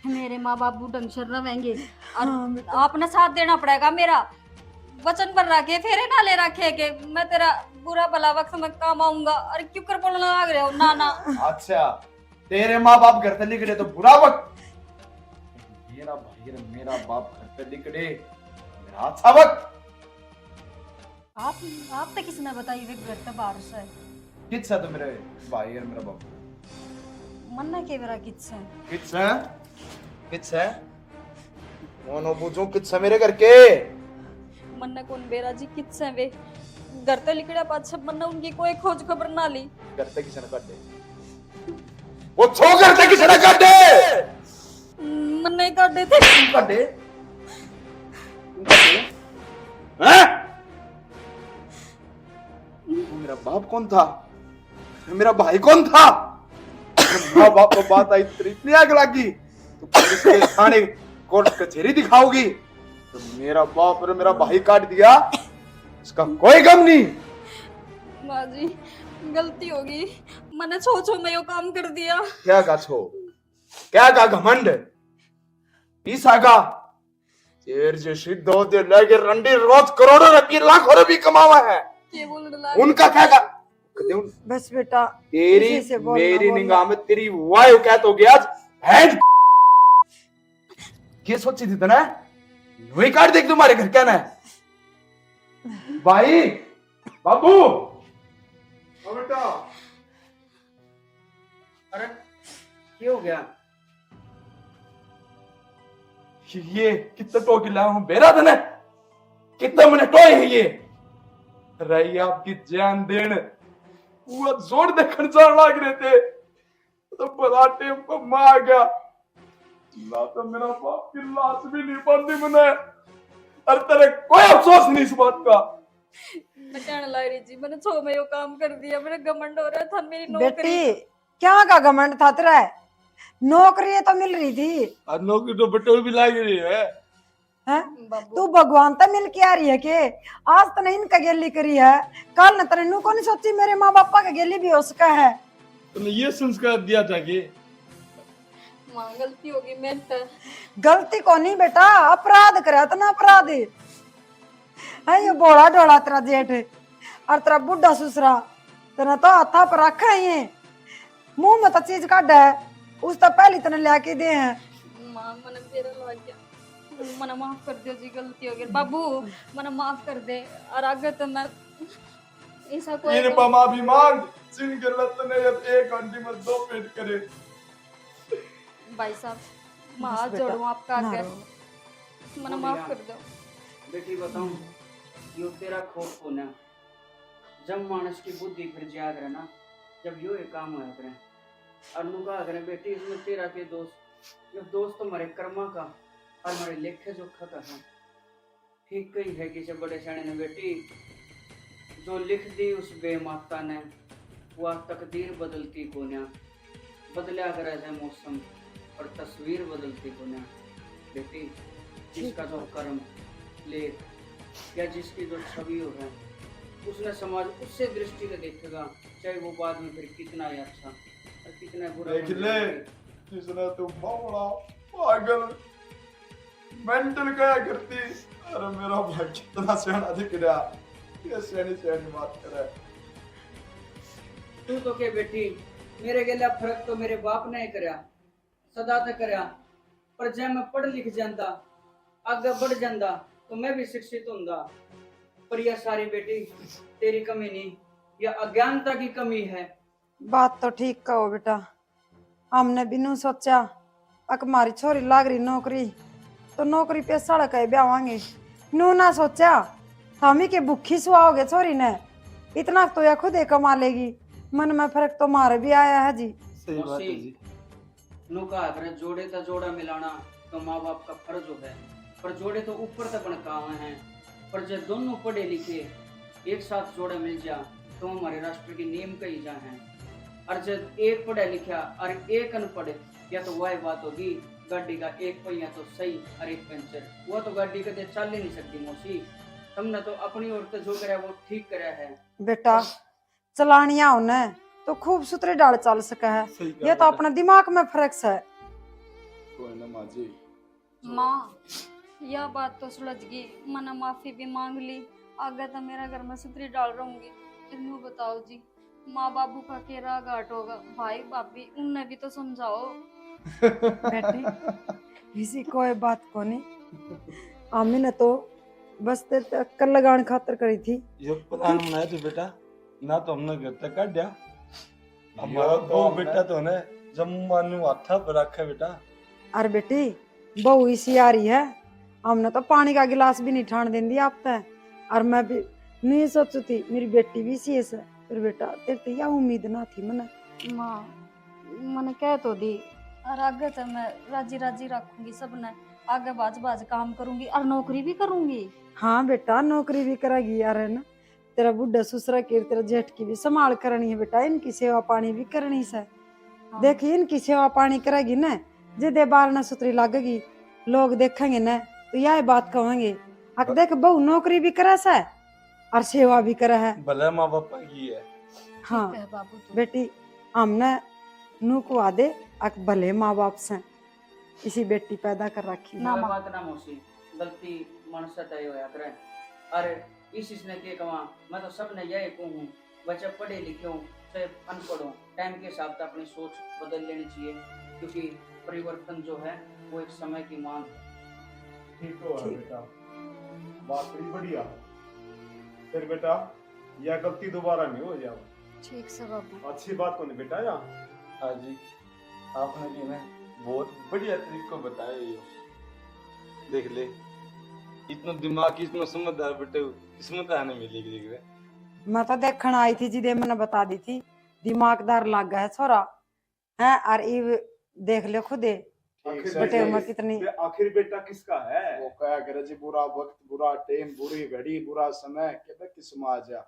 मेरे माँ बाप ढंग से रहेंगे और आपने साथ देना पड़ेगा मेरा। वचन पर रखे, फेरे ना ले रखे के मैं तेरा बुरा भला वक्त में काम आऊंगा। और क्यों कर बोलने लग रहे हो? ना ना। अच्छा, तेरे माँ बाप घर से निकले तो बुरा वक्त, मेरा भाई और मेरा बाप घर से निकले मेरा अच्छा वक्त। आप तो किसने बताई वे घर से बाहर से? कितना तो मेरे भाई और मेरा बाप मन्ना के मेरा किससे? कितना मोनो पूछूं कितना मेरे घर के? मन्ना कौन बेरा जी किससे वे? घर से निकला पाछे मन्ना उनकी कोई खोज खबर ना ली। घर से किसी ने काट दे, वो छो घर से किसी ने काट दे। मन्ना ही काट देते। काट दे हैं? वो मेरा बाप कौन था? मेरा भाई कौन था? माँ बाप को बात आई तो इतनी आग लगी तो पुलिस के थाने कोर्ट कचहरी दिखाओगी तो मेरा बाप और मेरा भाई काट दिया, इसका कोई गम नहीं। माँ जी गलती होगी, मैंने छो में यो काम कर दिया। क्या का छो, क्या का घमंड, ईसा का शेर जो सिद्ध होते लगे रंडी रोज करोड़ों रुपये लाखों रुपये कमावा है, ये बोलने लगा। उनका क्या का? बस बेटा तेरी इसी से बोलना, मेरी बोलना। निगाह में तेरी वायु क्या तो गया आज हैंड। ये सोची थी ना वही काट देख तुम्हारे घर क्या ना है भाई बाबू। हाँ बेटा। अरे क्या हो गया? ये कितना टोकी लाया हूं बेरा था ना, कितना मैंने टोए है ये रही आपकी जान देन। वो जोर देखने जान लग रहे थे तो बड़ा टेम को मार गया ना, तो मेरा बाप की लाश भी नहीं बनती मैंने। अरे तेरे कोई अफसोस नहीं इस बात का? मैं कहने लग रही जी मैंने छो में यो काम कर दिया, मेरा घमंड हो रहा था मेरी नौकरी। बेटी क्या का घमंड था तेरा? नौकरी तो मिल रही थी। और नौकरी तो बटोर भी लाग रही है। हैं? बाबू तू भगवान तो मिल के आ रही है के? आज तो नहीं इनका गेली करी है, कल न तेरे को नहीं सोची मेरे माँ बापा का गेली भी हो सका है। तुमने ये संस्कार दिया था कि माँ गलती होगी मैं तो। गलती को नहीं बेटा, अपराध करा तना अपराध है। ये बोला डोला तेरा जेठ और तेरा बुढ़ा ससुरा तेरा तो हाथा पर रखा है, ये मुंह में तो चीज काट है उस तो पहले तने लेके दे हैं। माँ मैंने तेरा लग गया, मैंने माफ कर दिया जी, गलती हो गई बाबू, मैंने माफ कर दे। और आगे तो मैं ऐसा कोई इन पमा भी मांग सिंह के लत ने अब एक घंटे में 2 पेट करे। भाई साहब मैं हाथ बेटा, जोड़ू आपका ना आगे, रो। मैंने माफ कर दो। बेटी बताऊं, यो तेरा खौफ को ना, जब मानस की बुद्धि फिर जाग रहा ना, जब यो ये काम होया करे और नुका करे बेटी इसमें तेरा के दोस्त, ये दोस्त तो हमारे कर्मा का और हमारे लेखे जोखा का है। ठीक कही है कि बड़े सियाने ने बेटी, जो लिख दी उस बेमाता ने वह तकदीर बदलती को ना, बदला करे है मौसम और तस्वीर बदलती को ना। बेटी जिसका जो कर्म लेख या जिसकी जो छवि हो है उसने समाज उससे दृष्टि से देखेगा, चाहे वो बाद में फिर कितना ही अच्छा और कितना बुरा देख बन ले जाए। जिसने तू बावड़ा पागल मेंटल क्या करती। अरे मेरा भाई कितना सियाना दिख रहा, ये सियानी सियानी बात करे। तू तो के बेटी मेरे गेला फर्क तो मेरे बाप ने करया, सदा तक करया, पर जब मैं पढ़ लिख जाता आगे बढ़ जाता तो मैं भी शिक्षित होंदा। पर यह सारी बेटी तेरी कमी नहीं, यह अज्ञानता की कमी है। बात तो ठीक कहो बेटा, हमने बिनु सोचा अक मारी छोरी लाग रही नौकरी तो नौकरी पे सड़क है ब्यावांगे, नू ना सोचा हमी के भूखी सुहाओगे छोरी ने, इतना तो या खुद ही कमा लेगी। मन में फर्क तो मारे भी आया है जी। सही बात है जी। नुका अगर जोड़े तो जोड़ा मिलाना तो माँ बाप का फर्ज हो है, पर जोड़े तो ऊपर तक बनकावे हैं, पर जब दोनों पढ़े लिखे एक साथ जोड़े मिल जा तो हमारे राष्ट्र की नींव कही जा है। और जब एक पढ़ा लिखा और एक अनपढ़, या तो वह बात होगी गाड़ी का एक पहिया तो सही और एक पंचर, वो तो गाड़ी कदे चल ही नहीं सकती मौसी। तुमने तो अपनी ओर से जो करे वो ठीक करे है। बेटा चलानिया उन्हें तो खूब सुथरे डाल चल सका है, सही कहा ये तो बेटा। अपने दिमाग में फर्क है। कोई ना माँ जी। माँ यह बात तो सुलझ गई, मैंने माफी भी मांग ली। आगे तो मेरा घर में सुथरी डाल रहूंगी। इन्हें बताओ जी, माँ बाबू का केरा घाट होगा, भाई भाभी उन्हें भी तो समझाओ। बेटी इसी कोई बात को नहीं, आमी ने तो बस तेरे ते अक्कल लगाने खातर करी थी। ये प्लान बनाया तो बेटा ना तो हमने घर तक काट दिया, हमारा यो दो हमने- बेटा तो ने जम्मानु हाथा पर रखा बेटा। अरे बेटी बहू इसी आ रही है, हमने तो पानी का गिलास भी नहीं ठान देंदी आप तक। और मैं भी नहीं सोचू थी मेरी बेटी भी इसी है, फिर बेटा तेरे ते यह उम्मीद ना थी मने। माँ मैंने कह तो दी, और आगे तो मैं राजी राजी रखूंगी सबने। आगे बाज बाज काम करूंगी और नौकरी भी करूंगी। हाँ बेटा नौकरी भी करेगी यार, है ना। तेरा बुढ़ा ससुरा की तेरा जेठ की भी संभाल करनी है बेटा, इनकी सेवा पानी भी करनी से। हाँ। देखिए इनकी सेवा पानी करेगी ना, जिदे बार न सुतरी लगेगी, लोग देखेंगे ना तो यह बात कहेंगे अक देख बहू नौकरी भी करे से और सेवा भी करे है। भले माँ बापा की है। हाँ ठीक है बाबू तू। बेटी हमने नू को आदे अक भले माँ बाप से इसी बेटी पैदा कर रखी है। ना कोई माँ। बात ना मौसी, गलती मन से तय होया करे। अरे इसने के कमा, मैं तो सबने यही कहूँ, बच्चे पढ़े लिखे हो चाहे अनपढ़ हो, टाइम के हिसाब से अपनी सोच बदल लेनी चाहिए, क्योंकि परिवर्तन जो है वो एक समय की मांग है। ठीक हो बेटा, बात बड़ी बढ़िया। फिर बेटा यह गलती दोबारा नहीं हो जाए, ठीक से बाबू। अच्छी बात को नहीं बेटा या। हाँ जी, आपने भी ना बहुत बढ़िया तरीको बताया ये। देख ले इतना दिमाग इतना समझदार बेटे किस्मत आने मिलेगी देख ले। मैं तो देखने आई थी जिदे मैंने बता दी थी, दिमागदार लग गया है छोरा है। और इव देख ले खुदे ठीक से बेटे जी। उम्र कितनी। आखिर बेटा किसका है? वो क्या करे जी, बुरा वक्त बुरा टाइम बुरी घड़ी बुरा समय कहते किस समाज है।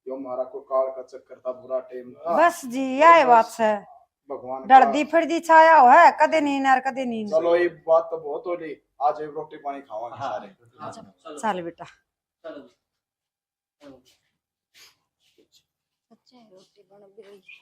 यो हमारा को काल का चक्कर था, बुरा टाइम था। बस जी यह बात है, भगवान का- डरदी फिरदी छाया हो है, कदे नींद और कदे नींद। चलो ये बात तो बहुत होली, आज एक रोटी पानी खावांगे हाँ। सारे। हाँ, चलो चल बेटा। चलो चलो। सच्चे रोटी बन गई।